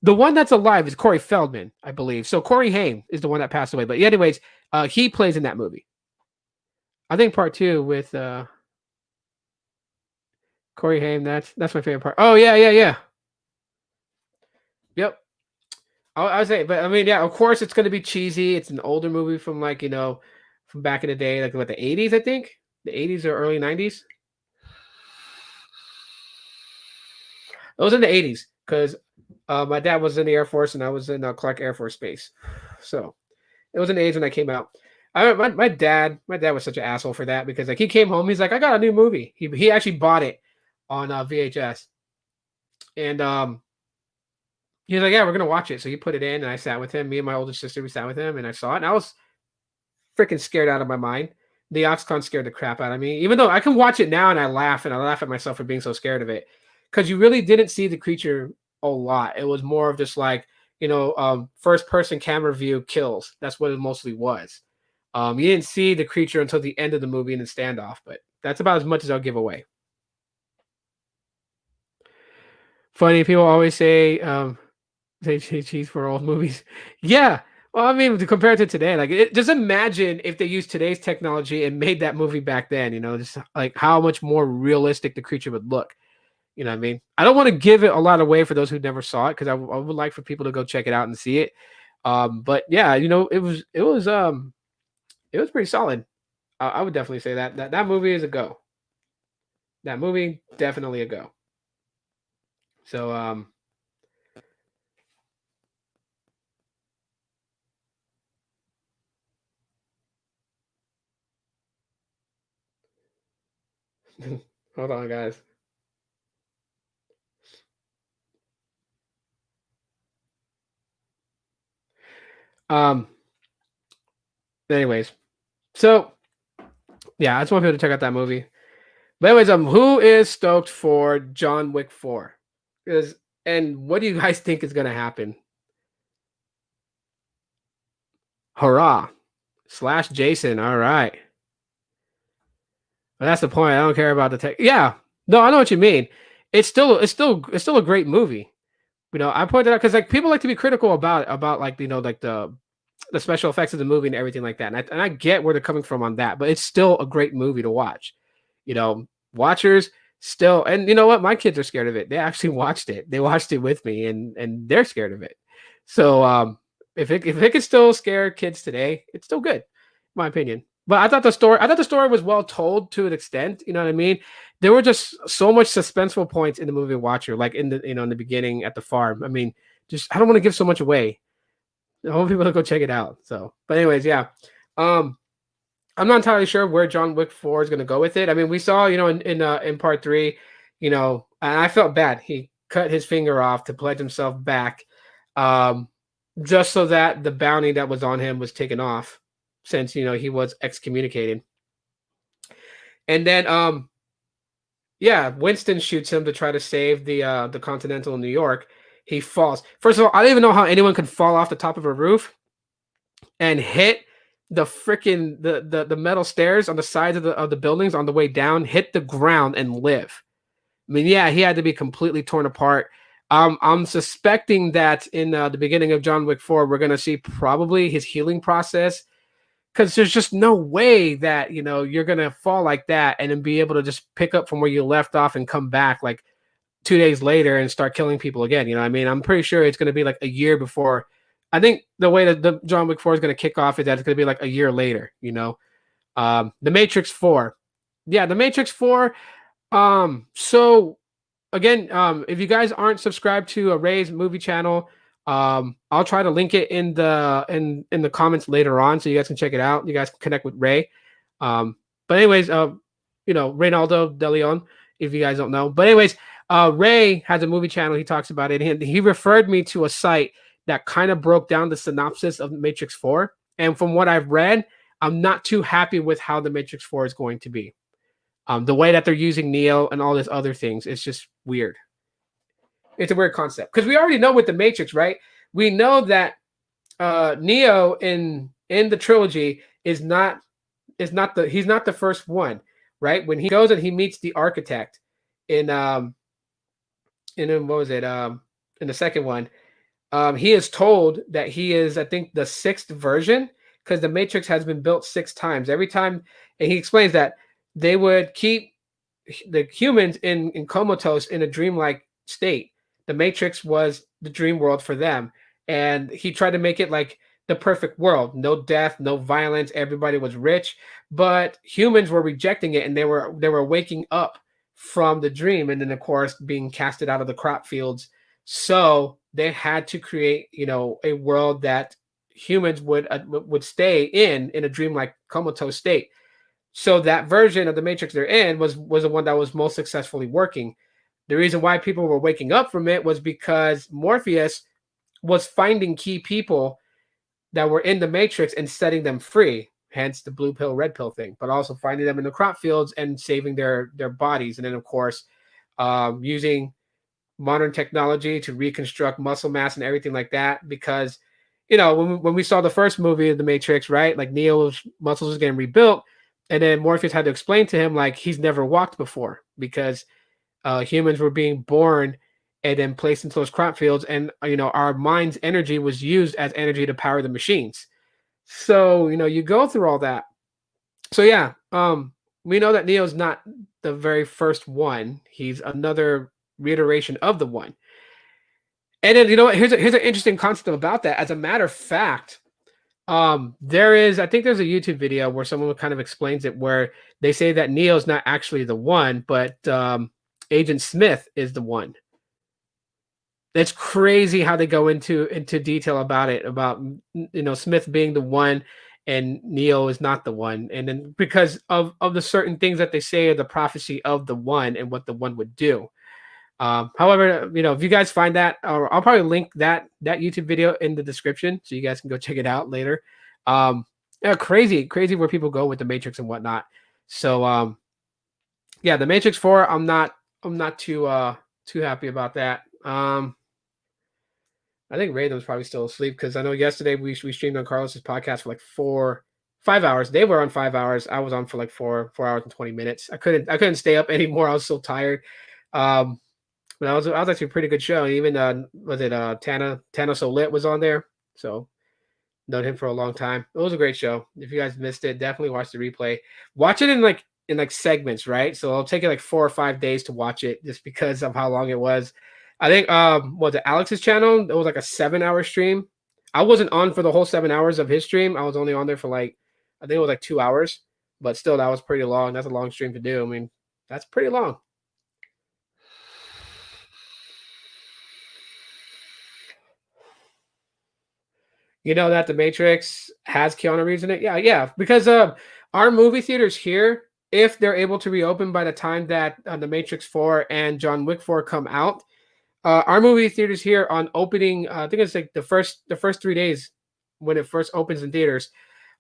The one that's alive is Corey Feldman, I believe. So Corey Haim is the one that passed away. But anyways, he plays in that movie. I think part 2 with Corey Haim. That's my favorite part. Oh yeah. Yep. I would say, but I mean, yeah, of course it's going to be cheesy. It's an older movie from from back in the day, like what, the 80s, I think, the 80s or early 90s. It was in the 80s because my dad was in the Air Force and I was in Clark Air Force Base, so it was in the 80s when I came out. My dad was such an asshole for that, because like he came home, he's like, I got a new movie. He actually bought it on VHS, and he was like, yeah, we're gonna watch it. So he put it in, and I sat with him. Me and my older sister, we sat with him, and I saw it, and I was freaking scared out of my mind. The Oxcon scared the crap out of me, even though I can watch it now and I laugh at myself for being so scared of it, because you really didn't see the creature a lot. It was more of just like, first person camera view kills. That's what it mostly was. You didn't see the creature until the end of the movie in the standoff, but that's about as much as I'll give away. Funny, people always say cheese for old movies. Yeah. Well, I mean, compared to today, like, just imagine if they used today's technology and made that movie back then, just like how much more realistic the creature would look. You know what I mean? I don't want to give it a lot away for those who never saw it, because I would like for people to go check it out and see it. But yeah, it was pretty solid. I would definitely say that movie is a go. That movie, definitely a go. So hold on, guys. Anyways, so yeah, I just want people to check out that movie. But anyways, who is stoked for John Wick 4? And what do you guys think is gonna happen? Hurrah! / Jason. All right. But that's the point. I don't care about the tech. Yeah. No, I know what you mean. It's still a great movie. I pointed out because like people like to be critical about like like the special effects of the movie and everything like that. And I get where they're coming from on that, but it's still a great movie to watch. Watchers, still, and you know what? My kids are scared of it. They actually watched it. They watched it with me, and they're scared of it. So if it can still scare kids today, it's still good, in my opinion. But I thought the story was well told to an extent. You know what I mean? There were just so much suspenseful points in the movie Watcher, like in the in the beginning at the farm. I mean, just I don't want to give so much away. I want people to go check it out. So, but anyways, yeah. Um, I'm not entirely sure where John Wick 4 is going to go with it. I mean, we saw, in part 3, and I felt bad. He cut his finger off to pledge himself back, um, just so that the bounty that was on him was taken off, since he was excommunicated. And then, yeah, Winston shoots him to try to save the Continental in New York. He falls. First of all, I don't even know how anyone could fall off the top of a roof and hit the freaking the metal stairs on the sides of the buildings on the way down, hit the ground and live. I mean, yeah, he had to be completely torn apart. I'm suspecting that in the beginning of John Wick 4, we're gonna see probably his healing process, because there's just no way that you're gonna fall like that and then be able to just pick up from where you left off and come back like 2 days later and start killing people again. You know what I mean? I'm pretty sure it's gonna be like a year before. I think the way that the John Wick 4 is gonna kick off is that it's gonna be like a year later. The Matrix 4. Yeah, the Matrix 4. So again, if you guys aren't subscribed to a Ray's movie channel, I'll try to link it in the comments later on, so you guys can check it out. You guys can connect with Ray. But anyways, Reynaldo De Leon, if you guys don't know. But anyways, Ray has a movie channel. He talks about it. He referred me to a site that kind of broke down the synopsis of Matrix 4. And from what I've read, I'm not too happy with how the Matrix 4 is going to be. The way that they're using Neo and all these other things, it's just weird. It's a weird concept, because we already know with the Matrix, right? We know that Neo in the trilogy he's not the first one, right? When he goes and he meets the architect in what was it in the second one, he is told that he is, I think, the sixth version, because the Matrix has been built 6 times. Every time, and he explains that they would keep the humans in comatose in a dreamlike state. The Matrix was the dream world for them, and he tried to make it like the perfect world: no death, no violence, everybody was rich. But humans were rejecting it, and they were waking up from the dream, and then of course being casted out of the crop fields. So they had to create, a world that humans would stay in a dreamlike comatose state. So that version of the Matrix they're in was the one that was most successfully working. The reason why people were waking up from it was because Morpheus was finding key people that were in the Matrix and setting them free, hence the blue pill, red pill thing, but also finding them in the crop fields and saving their bodies. And then, of course, using modern technology to reconstruct muscle mass and everything like that. Because, when we saw the first movie of the Matrix, right, like Neo's muscles was getting rebuilt, and then Morpheus had to explain to him like he's never walked before, because humans were being born and then placed into those crop fields, and our mind's energy was used as energy to power the machines. So you go through all that. So yeah, we know that Neo's not the very first one. He's another reiteration of the one. And then here's an interesting concept about that. As a matter of fact, I think there's a YouTube video where someone kind of explains it, where they say that Neo's not actually the one, but Agent Smith is the one. It's crazy how they go into detail about it, about Smith being the one and Neo is not the one. And then because of the certain things that they say are the prophecy of the one and what the one would do. However, if you guys find that, or I'll probably link that YouTube video in the description, so you guys can go check it out later. Crazy where people go with the Matrix and whatnot. So yeah, the Matrix 4, I'm not too happy about that. I think Raydom's probably still asleep, because I know yesterday we streamed on Carlos's podcast for like 5 hours. They were on 5 hours. I was on for like 4 hours and 20 minutes. I couldn't stay up anymore. I was so tired. But I was actually a pretty good show. Even Tana So Lit was on there. So known him for a long time. It was a great show. If you guys missed it, definitely watch the replay. Watch it in like in like segments, right? So it'll take you like 4 or 5 days to watch it just because of how long it was. I think was it Alex's channel? It was like a 7 hour stream. I wasn't on for the whole 7 hours of his stream. I was only on there for like I think it was like 2 hours, but still that was pretty long. That's a long stream to do. I mean, that's pretty long. You know that the Matrix has Keanu Reeves in it? Yeah, because our movie theaters here, if they're able to reopen by the time that the Matrix 4 and John Wick 4 come out, our movie theaters here on opening, I think it's like the first 3 days when it first opens in theaters,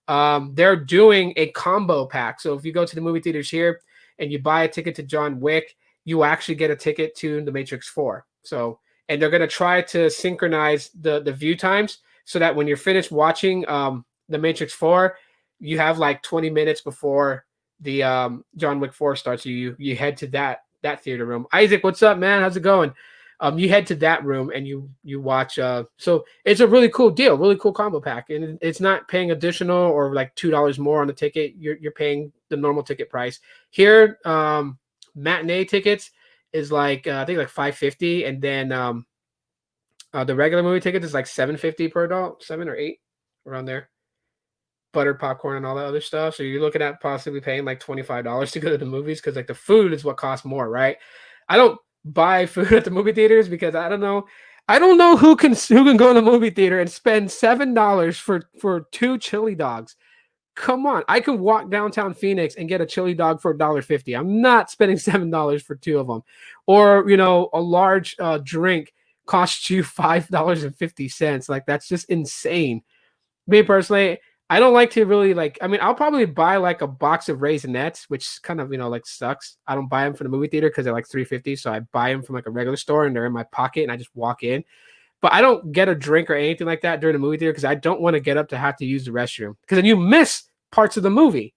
they're doing a combo pack. So if you go to the movie theaters here and you buy a ticket to John Wick, you actually get a ticket to the Matrix 4. So, and they're going to try to synchronize the view times so that when you're finished watching the Matrix 4, you have like 20 minutes before the John Wick 4 starts. You head to that theater room. Isaac, what's up, man? How's it going? You head to that room and you watch. So it's a really cool deal, really cool combo pack, and it's not paying additional or like $2 more on the ticket. You're paying the normal ticket price here. Matinee tickets is like I think like $5.50, and then the regular movie ticket is like $7.50 per adult, 7 or 8 around there. Buttered popcorn and all that other stuff. So you're looking at possibly paying like $25 to go to the movies because like the food is what costs more, right? I don't buy food at the movie theaters because I don't know who can go to the movie theater and spend $7 for 2 chili dogs. Come on, I can walk downtown Phoenix and get a chili dog for $1.50. I'm not spending $7 for 2 of them. Or a large drink costs you $5.50. Like that's just insane. Me personally, I don't like to really like. I mean, I'll probably buy like a box of Raisinets, which kind of like sucks. I don't buy them from the movie theater because they're like $3.50, so I buy them from like a regular store and they're in my pocket and I just walk in. But I don't get a drink or anything like that during the movie theater because I don't want to get up to have to use the restroom because then you miss parts of the movie.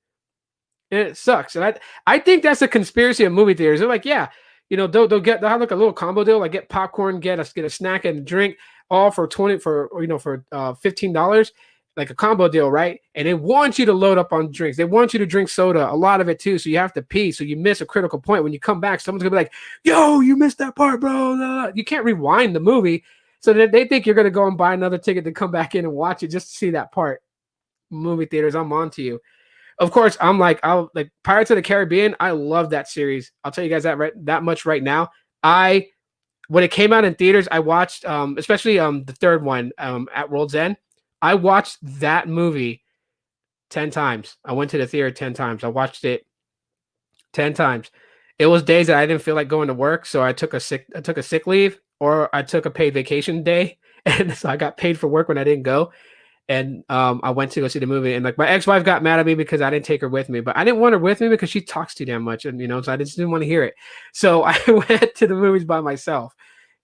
And it sucks. And I think that's a conspiracy of movie theaters. They're like, yeah, they'll have like a little combo deal, like get popcorn, get a snack and a drink, all for $15, like a combo deal, right? And they want you to load up on drinks. They want you to drink soda, a lot of it too. So you have to pee. So you miss a critical point. When you come back, someone's gonna be like, yo, you missed that part, bro. You can't rewind the movie. So they think you're gonna go and buy another ticket to come back in and watch it just to see that part. Movie theaters, I'm on to you. Of course, I'll like Pirates of the Caribbean. I love that series. I'll tell you guys that much right now. When it came out in theaters, I watched especially the third one at World's End. I watched that movie 10 times. I went to the theater 10 times. I watched it 10 times. It was days that I didn't feel like going to work, so I took a sick leave or I took a paid vacation day, and so I got paid for work when I didn't go. And I went to go see the movie, and like my ex-wife got mad at me because I didn't take her with me, but I didn't want her with me because she talks too damn much, and so I just didn't want to hear it. So I went to the movies by myself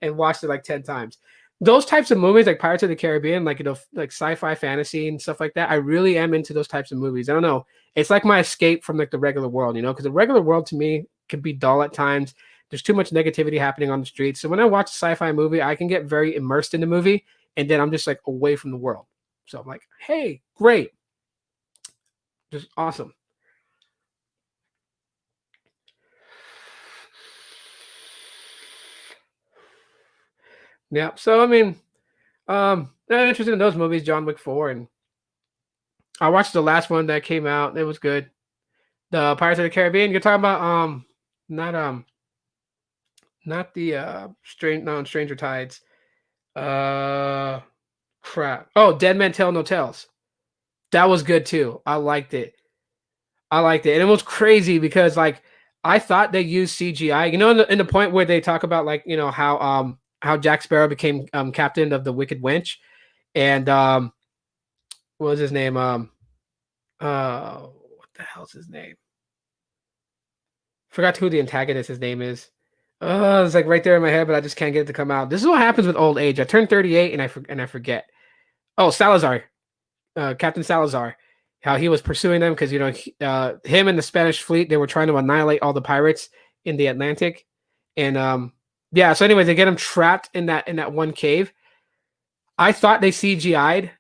and watched it like 10 times. Those types of movies, like Pirates of the Caribbean, like like sci-fi, fantasy, and stuff like that, I really am into those types of movies. I don't know, it's like my escape from like the regular world, because the regular world to me can be dull at times. There's too much negativity happening on the streets. So when I watch a sci-fi movie, I can get very immersed in the movie, and then I'm just like away from the world. So I'm like, hey, great. Just awesome. Yeah. So I mean, I'm interested in those movies, John Wick 4, and I watched the last one that came out. It was good. The Pirates of the Caribbean. You're talking about not the Stranger Tides. Crap. Oh, Dead Men Tell No Tales. That was good too. I liked it. And it was crazy because like I thought they used CGI. In the point where they talk about like how Jack Sparrow became captain of the Wicked Wench, and what was his name? What the hell's his name? Forgot who the antagonist his name is. Oh, it's like right there in my head, but I just can't get it to come out. This is what happens with old age. I turned 38 and I forget. Oh, Salazar, Captain Salazar, how he was pursuing them because him and the Spanish fleet, they were trying to annihilate all the pirates in the Atlantic, and yeah. So anyways, they get him trapped in that one cave. I thought they CGI'd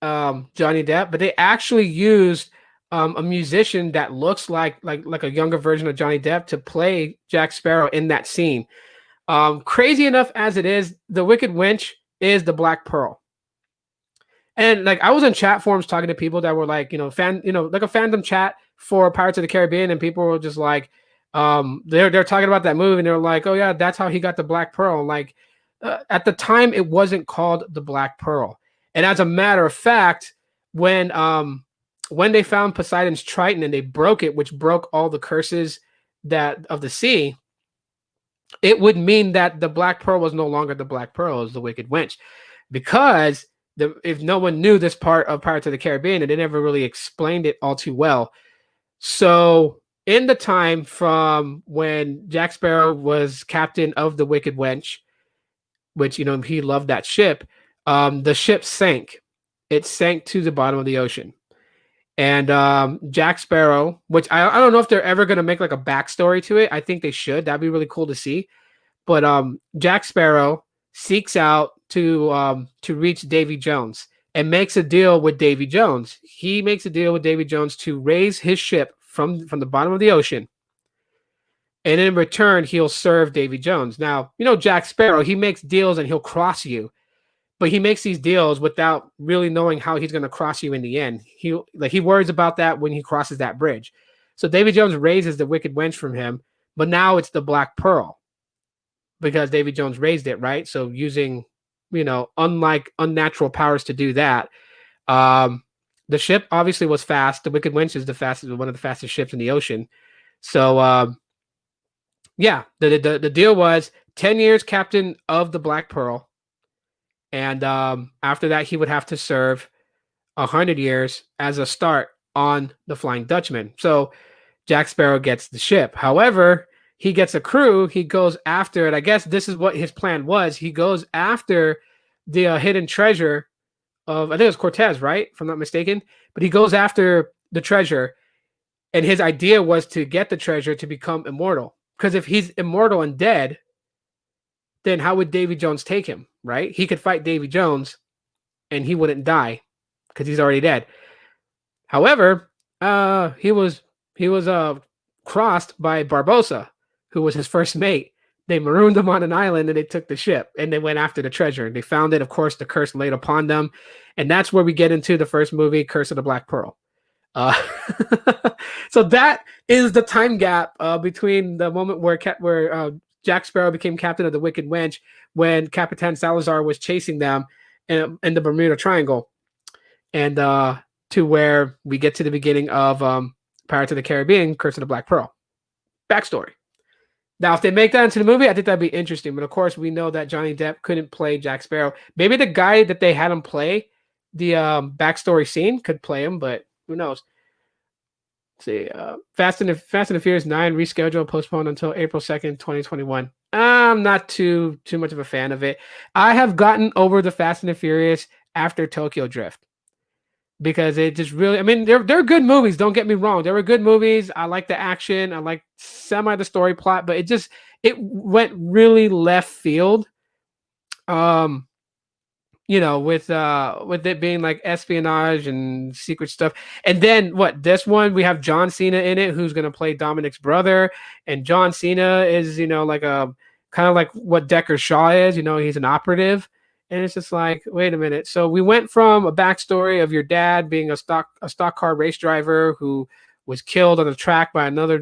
Johnny Depp, but they actually used
a musician that looks like a younger version of Johnny Depp to play Jack Sparrow in that scene. Crazy enough as it is, the Wicked Witch is the Black Pearl. And like I was in chat forums talking to people that were like, like a fandom chat for Pirates of the Caribbean, and people were just like, they're talking about that movie, and they're like, oh yeah, that's how he got the Black Pearl. Like at the time, it wasn't called the Black Pearl. And as a matter of fact, when they found Poseidon's Triton and they broke it, which broke all the curses that of the sea, it would mean that the Black Pearl was no longer the Black Pearl, it was the Wicked Witch, because if no one knew this part of Pirates of the Caribbean, and they never really explained it all too well. So in the time from when Jack Sparrow was captain of the Wicked Witch, which he loved that ship, the ship sank. It sank to the bottom of the ocean. And Jack Sparrow, which I don't know if they're ever going to make like a backstory to it. I think they should. That'd be really cool to see. But Jack Sparrow seeks out to reach Davy Jones and makes a deal with Davy Jones. He makes a deal with Davy Jones to raise his ship from the bottom of the ocean. And in return, he'll serve Davy Jones. Now, Jack Sparrow, he makes deals and he'll cross you. But he makes these deals without really knowing how he's going to cross you in the end. He worries about that when he crosses that bridge. So Davy Jones raises the Wicked Witch from him, but now it's the Black Pearl because Davy Jones raised it, right? So using, unlike unnatural powers to do that. The ship obviously was fast. The Wicked Witch is one of the fastest ships in the ocean. So yeah, the deal was 10 years captain of the Black Pearl. And after that, he would have to serve 100 years as a start on the Flying Dutchman. So Jack Sparrow gets the ship. However, he gets a crew. He goes after it. I guess this is what his plan was. He goes after the hidden treasure of, I think it was Cortez, right? If I'm not mistaken. But he goes after the treasure. And his idea was to get the treasure to become immortal. Because if he's immortal and dead, then how would Davy Jones take him, right? He could fight Davy Jones and he wouldn't die because he's already dead. However, he was crossed by Barbossa, who was his first mate. They marooned him on an island and they took the ship and they went after the treasure. They found it. Of course, the curse laid upon them. And that's where we get into the first movie, Curse of the Black Pearl. So that is the time gap between the moment where Jack Sparrow became captain of the Wicked Witch when Capitan Salazar was chasing them in the Bermuda Triangle, and to where we get to the beginning of Pirates of the Caribbean, Curse of the Black Pearl. Backstory. Now, if they make that into the movie, I think that'd be interesting. But of course, we know that Johnny Depp couldn't play Jack Sparrow. Maybe the guy that they had him play the backstory scene could play him, but who knows? See, Fast and the Furious 9 rescheduled, postponed until April 2nd, 2021. I'm not too much of a fan of it. I have gotten over the Fast and the Furious after Tokyo Drift because it just really, I mean, they're good movies. Don't get me wrong. They were good movies. I like the action. I like the story plot, but it went really left field. With it being like espionage and secret stuff. And then this one, we have John Cena in it, who's going to play Dominic's brother. And John Cena is, like a kind of like what Decker Shaw is, he's an operative. And it's just like, wait a minute. So we went from a backstory of your dad being a stock car race driver who was killed on the track by another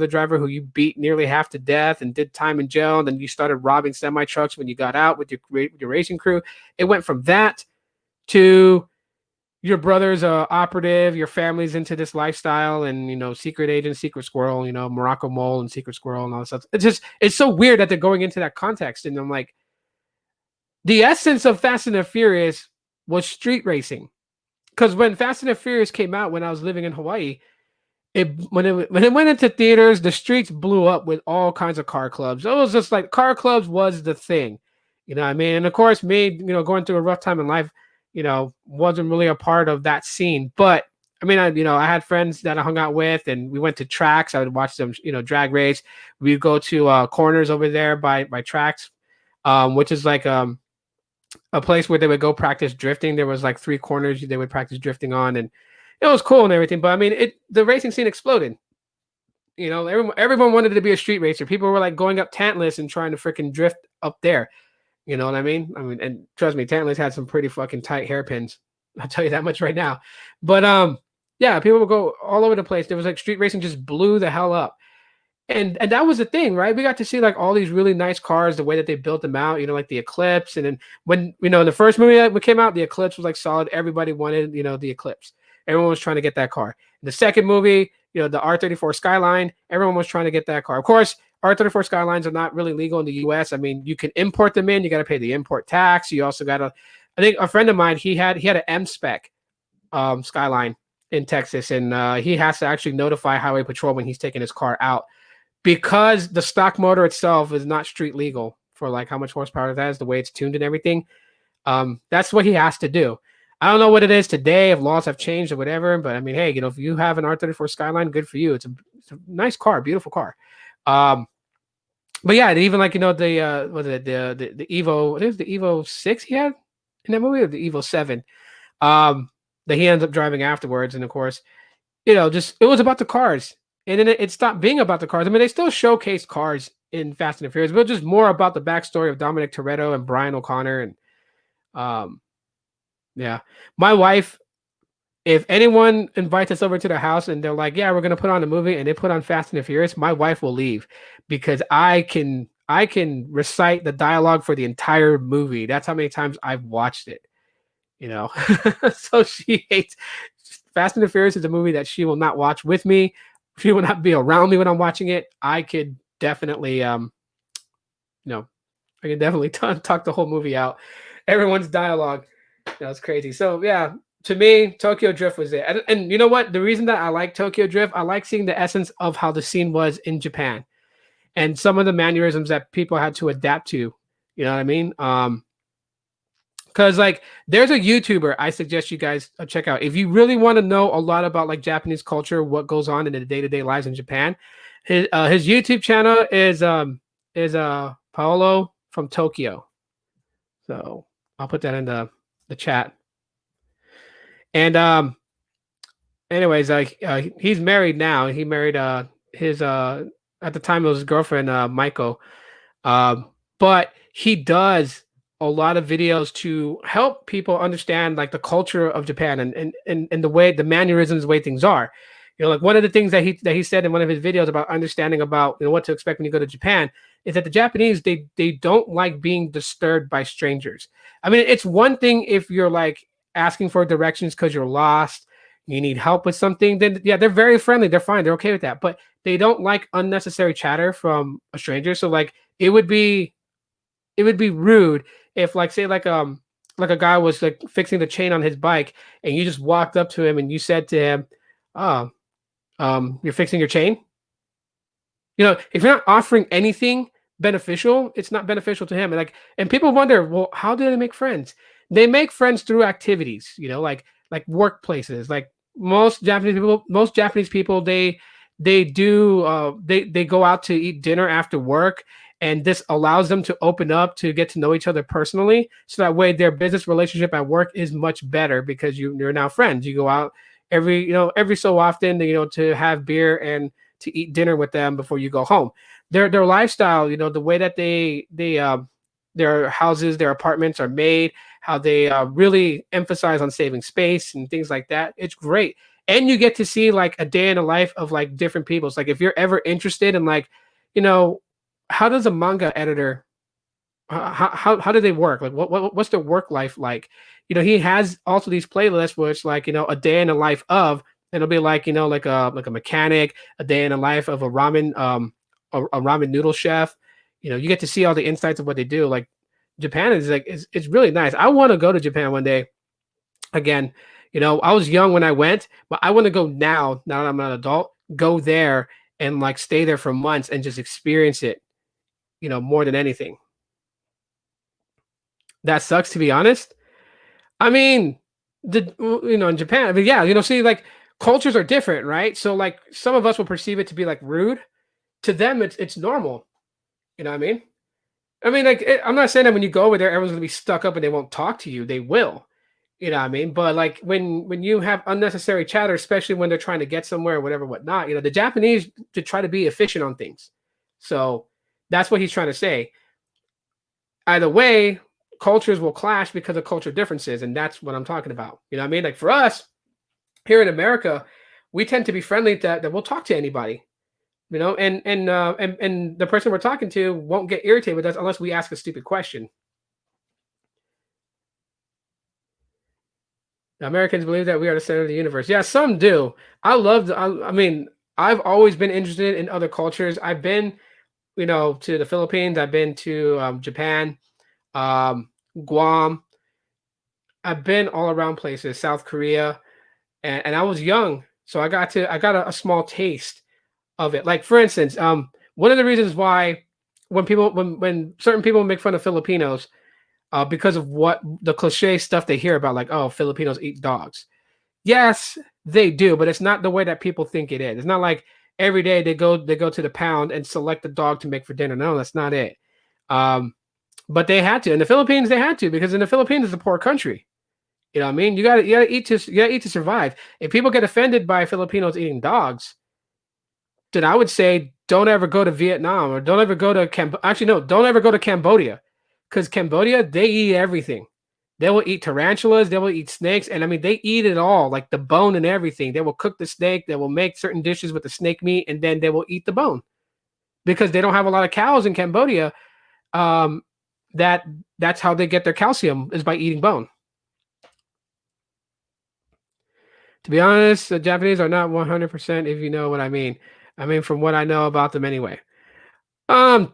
driver who you beat nearly half to death and did time in jail. And then you started robbing semi trucks when you got out with your racing crew. It went from that to your brother's operative, your family's into this lifestyle, and secret agent, secret squirrel, Morocco Mole and secret squirrel and all that stuff. It's so weird that they're going into that context. And I'm like, the essence of Fast and the Furious was street racing. Because when Fast and the Furious came out when I was living in Hawaii, when it went into theaters, the streets blew up with all kinds of car clubs. It was just like car clubs was the thing, what I mean? And of course, me, going through a rough time in life, wasn't really a part of that scene. But I mean, I had friends that I hung out with, and we went to tracks. I would watch them, drag race. We'd go to corners over there by tracks, which is like a place where they would go practice drifting. There was like 3 corners they would practice drifting on, and it was cool and everything. But I mean, the racing scene exploded. Everyone wanted to be a street racer. People were like going up Tantalus and trying to freaking drift up there. You know what I mean? And trust me, Tantalus had some pretty fucking tight hairpins. I'll tell you that much right now. But yeah, people would go all over the place. There was like street racing just blew the hell up. And that was the thing, right? We got to see like all these really nice cars, the way that they built them out, like the Eclipse. And then when, the first movie that came out, the Eclipse was like solid. Everybody wanted, the Eclipse. Everyone was trying to get that car. The second movie, the R34 Skyline, everyone was trying to get that car. Of course, R34 Skylines are not really legal in the US. I mean, you can import them in, you got to pay the import tax. You also got to, I think a friend of mine, he had an M spec Skyline in Texas, and he has to actually notify Highway Patrol when he's taking his car out, because the stock motor itself is not street legal for like how much horsepower that is, the way it's tuned and everything. That's what he has to do. I don't know what it is today, if laws have changed or whatever, but I mean, hey, if you have an R34 Skyline, good for you. It's a nice car, beautiful car. But yeah, even like, the Evo, it was the Evo 6 he had in that movie, or the Evo 7, that he ends up driving afterwards. And of course, just, it was about the cars. And then it stopped being about the cars. I mean, they still showcase cars in Fast and the Furious, but just more about the backstory of Dominic Toretto and Brian O'Connor. And yeah, my wife, if anyone invites us over to the house and they're like, yeah, we're going to put on a movie, and they put on Fast and the Furious, my wife will leave, because I can recite the dialogue for the entire movie. That's how many times I've watched it, So she hates Fast and the Furious. Is a movie that she will not watch with me. She will not be around me when I'm watching it. I could definitely, I can definitely talk the whole movie out. Everyone's dialogue, it's crazy. So yeah, to me, Tokyo Drift was it. And you know what? The reason that I like Tokyo Drift, I like seeing the essence of how the scene was in Japan, and some of the mannerisms that people had to adapt to. You know what I mean? Because like, there's a YouTuber I suggest you guys check out if you really want to know a lot about like Japanese culture, what goes on in the day-to-day lives in Japan. His YouTube channel is Paolo from Tokyo. So I'll put that in the chat. And anyways, like he's married now. He married his at the time it was his girlfriend Maiko. But he does a lot of videos to help people understand like the culture of Japan and the way, the mannerisms, the way things are. Like one of the things that he said in one of his videos about understanding about what to expect when you go to Japan is that the Japanese, they don't like being disturbed by strangers. I mean, it's one thing if you're like asking for directions because you're lost, you need help with something, then yeah, they're very friendly, they're fine, they're okay with that. But they don't like unnecessary chatter from a stranger. So like it would be rude if like, say like a guy was like fixing the chain on his bike and you just walked up to him and you said to him, oh, you're fixing your chain. If you're not offering anything beneficial, it's not beneficial to him. And people wonder, well, how do they make friends? They make friends through activities, like workplaces. Like most Japanese people, they go out to eat dinner after work. And this allows them to open up to get to know each other personally. So that way their business relationship at work is much better because you're now friends. You go out every so often, to have beer and to eat dinner with them before you go home. Their lifestyle, the way that their houses, their apartments are made, how they really emphasize on saving space and things like that. It's great. And you get to see like a day in the life of like different people. It's like, if you're ever interested in like, how does a manga editor, how do they work? Like what's their work life like? He has also these playlists where it's like, a day in the life of, and it'll be like, like a mechanic, a day in the life of a ramen noodle chef. You get to see all the insights of what they do. Like Japan is like, it's really nice. I want to go to Japan one day. Again, I was young when I went, but I want to go now that I'm an adult, go there and like stay there for months and just experience it, more than anything. That sucks, to be honest. I mean, in Japan, I mean, yeah, see, like cultures are different, right? So like some of us will perceive it to be like rude. To them, it's normal. You know what I mean? I mean, like, I'm not saying that when you go over there, everyone's gonna be stuck up and they won't talk to you. They will. You know what I mean? But like when you have unnecessary chatter, especially when they're trying to get somewhere or whatever, whatnot, the Japanese to try to be efficient on things. So that's what he's trying to say. Either way, cultures will clash because of culture differences, and that's what I'm talking about. You know what I mean? Like for us here in America, we tend to be friendly that we'll talk to anybody. And the person we're talking to won't get irritated with us unless we ask a stupid question. The Americans believe that we are the center of the universe. Yeah, some do. I mean, I've always been interested in other cultures. I've been, to the Philippines. I've been to Japan, Guam. I've been all around places, South Korea, and I was young, so I got a small taste of it. Like for instance, one of the reasons why when certain people make fun of Filipinos, because of what the cliche stuff they hear about, like, oh, Filipinos eat dogs. Yes, they do, but it's not the way that people think it is. It's not like every day they go to the pound and select a dog to make for dinner. No, that's not it. But they had to. In the Philippines, they had to, because in the Philippines, it's a poor country. You know what I mean? You gotta eat to survive. If people get offended by Filipinos eating dogs, then I would say don't ever go to Vietnam, or don't ever go to Actually, no, don't ever go to Cambodia, because Cambodia, they eat everything. They will eat tarantulas, they will eat snakes, and I mean they eat it all, like the bone and everything. They will cook the snake, they will make certain dishes with the snake meat, and then they will eat the bone because they don't have a lot of cows in Cambodia. Um, that's how they get their calcium, is by eating bone. To be honest, the Japanese are not 100%, if you know what I mean. I mean, from what I know about them anyway.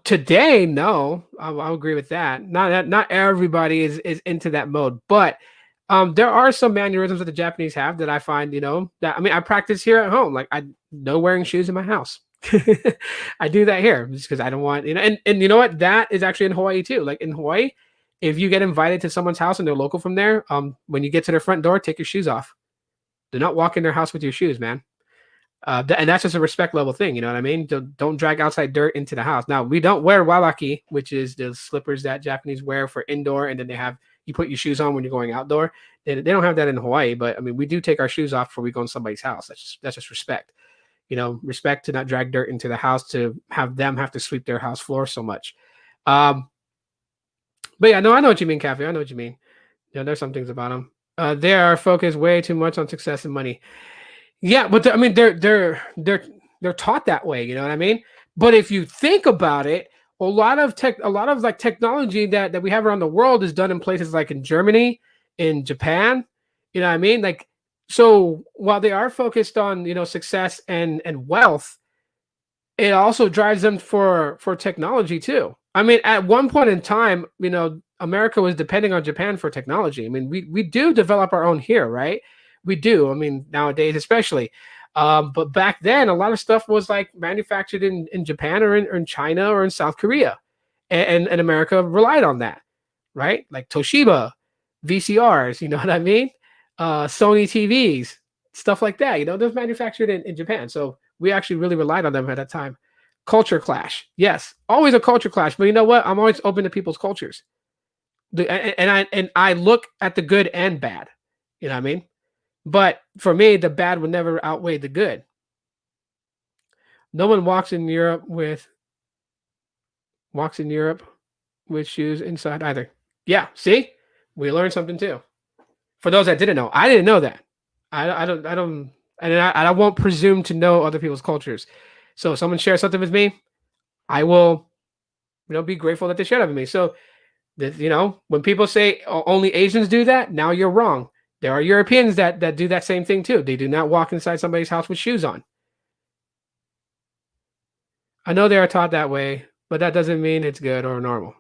Today, no, I'll agree with that. Not everybody is into that mode, but there are some mannerisms that the Japanese have that I find, that I mean, I practice here at home. Like I no wearing shoes in my house. I do that here just because I don't want, and you know what? That is actually in Hawaii too. Like in Hawaii, if you get invited to someone's house and they're local from there, when you get to their front door, take your shoes off. Do not walk in their house with your shoes, man. And that's just a respect level thing, you know what I mean? Don't drag outside dirt into the house. Now, we don't wear walaki, which is the slippers that Japanese wear for indoor, and then you put your shoes on when you're going outdoor. They don't have that in Hawaii, but I mean, we do take our shoes off before we go in somebody's house. That's just respect. Respect to not drag dirt into the house, to have them have to sweep their house floor so much. But yeah, no, I know what you mean, Cafe. I know what you mean. There's some things about them. They are focused way too much on success and money. Yeah, but I mean, they're taught that way. You know what I mean? But if you think about it, a lot of like technology that we have around the world is done in places like in Germany, in Japan. You know what I mean? Like, so while they are focused on success and wealth, it also drives them for technology too. I mean, at one point in time, America was depending on Japan for technology. I mean, we do develop our own here, right? We do. I mean, nowadays especially. But back then, a lot of stuff was like manufactured in Japan or in China or in South Korea, and America relied on that, right? Like Toshiba, VCRs. You know what I mean? Sony TVs, stuff like that. Those manufactured in Japan. So we actually really relied on them at that time. Culture clash, yes, always a culture clash. But you know what? I'm always open to people's cultures. And I look at the good and bad. You know what I mean? But for me, the bad would never outweigh the good. No one walks in Europe with shoes inside either. Yeah, see, we learned something too. For those that didn't know, I didn't know that. I don't, and I won't presume to know other people's cultures. So if someone shares something with me, I will, be grateful that they shared it with me. So when people say only Asians do that, now you're wrong. There are Europeans that do that same thing too. They do not walk inside somebody's house with shoes on. I know they are taught that way, but that doesn't mean it's good or normal.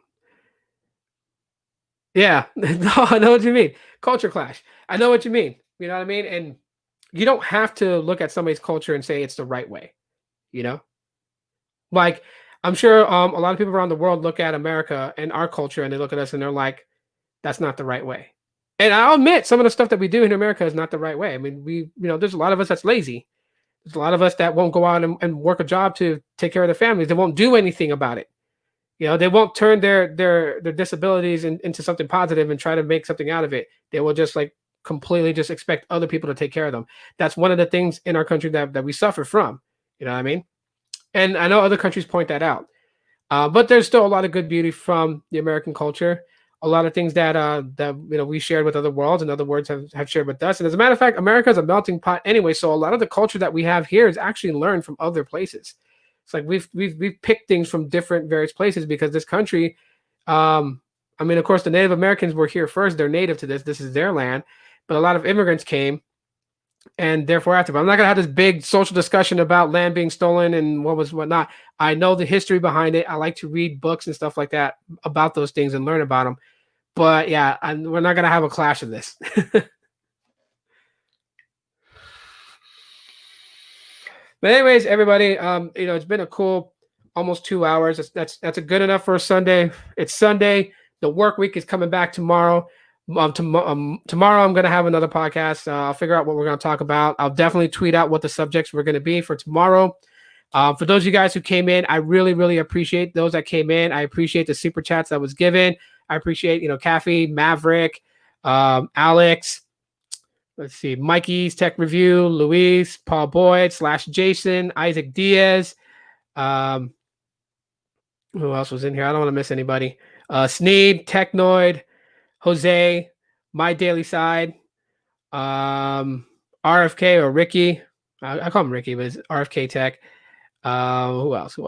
Yeah, no, I know what you mean. Culture clash. I know what you mean. You know what I mean? And you don't have to look at somebody's culture and say it's the right way. Like I'm sure a lot of people around the world look at America and our culture and they look at us and they're like, that's not the right way. And I'll admit some of the stuff that we do in America is not the right way. I mean, there's a lot of us that's lazy. There's a lot of us that won't go out and work a job to take care of their families. They won't do anything about it. They won't turn their disabilities into something positive and try to make something out of it. They will just like completely just expect other people to take care of them. That's one of the things in our country that we suffer from. You know what I mean? And I know other countries point that out. But there's still a lot of good beauty from the American culture. A lot of things that we shared with other worlds and other worlds have shared with us. And as a matter of fact, America is a melting pot anyway. So a lot of the culture that we have here is actually learned from other places. It's like we've picked things from different various places because this country, I mean, of course, the Native Americans were here first. They're native to this. This is their land. But a lot of immigrants came and therefore after. But I'm not going to have this big social discussion about land being stolen and whatnot. I know the history behind it. I like to read books and stuff like that about those things and learn about them. But yeah, we're not going to have a clash of this. But anyways, everybody, it's been a cool almost 2 hours. That's a good enough for a Sunday. It's Sunday. The work week is coming back tomorrow. Tomorrow I'm going to have another podcast. I'll figure out what we're going to talk about. I'll definitely tweet out what the subjects were going to be for tomorrow. For those of you guys who came in, I really, really appreciate those that came in. I appreciate the super chats that was given. I appreciate, Kathy, Maverick, Alex, let's see, Mikey's Tech Review, Luis, Paul Boyd / Jason, Isaac Diaz. Who else was in here? I don't want to miss anybody. Sneed, Technoid, Jose, My Daily Side, RFK or Ricky. I call him Ricky, but it's RFK Tech. Who else? I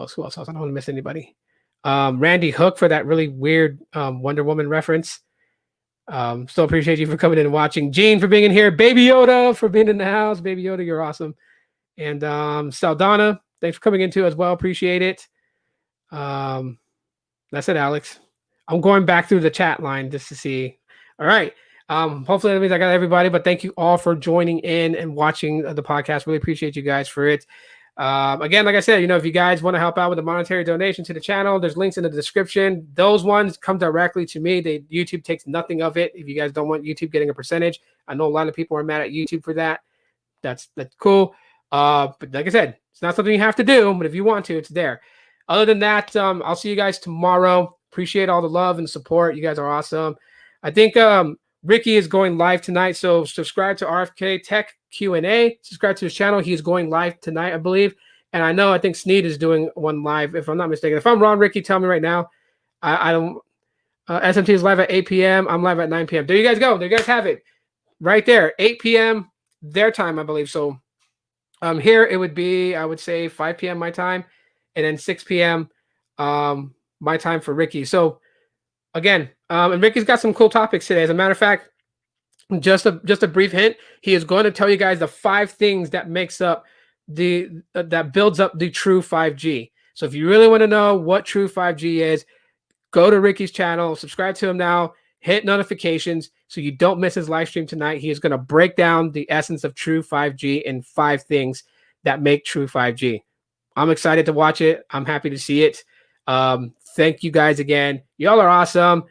don't want to miss anybody. Randy Hook for that really weird Wonder Woman reference. Still appreciate you for coming in and watching. Gene for being in here. Baby Yoda for being in the house. Baby Yoda, you're awesome. And Saldana, thanks for coming in too as well. Appreciate it. That's it, Alex. I'm going back through the chat line just to see. All right. Hopefully that means I got everybody, but thank you all for joining in and watching the podcast. Really appreciate you guys for it. Again, like I said, if you guys want to help out with a monetary donation to the channel, there's links in the description. Those ones come directly to me. YouTube takes nothing of it. If you guys don't want YouTube getting a percentage, I know a lot of people are mad at YouTube for that. That's cool. But like I said, it's not something you have to do, but if you want to, it's there. Other than that, I'll see you guys tomorrow. Appreciate all the love and support. You guys are awesome. I think Ricky is going live tonight, so subscribe to RFK Tech Q&A. Subscribe to his channel. He is going live tonight, I believe. And I think Sneed is doing one live, if I'm not mistaken. If I'm wrong, Ricky, tell me right now. I don't. SMT is live at 8 p.m. I'm live at 9 p.m. There you guys go. There you guys have it. Right there, 8 p.m. their time, I believe. So here it would be, I would say, 5 p.m. my time, and then 6 p.m. My time for Ricky. So again, and Ricky's got some cool topics today. As a matter of fact, just a brief hint, he is going to tell you guys the 5 things that makes up that builds up the true 5G. So if you really want to know what true 5G is, go to Ricky's channel, subscribe to him now, hit notifications so you don't miss his live stream tonight. He is going to break down the essence of true 5G in 5 things that make true 5G. I'm excited to watch it. I'm happy to see it. Thank you guys again. Y'all are awesome.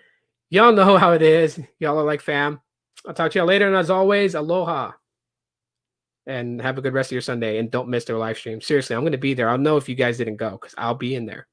Y'all know how it is. Y'all are like fam. I'll talk to y'all later. And as always, aloha. And have a good rest of your Sunday. And don't miss their live stream. Seriously, I'm going to be there. I'll know if you guys didn't go because I'll be in there.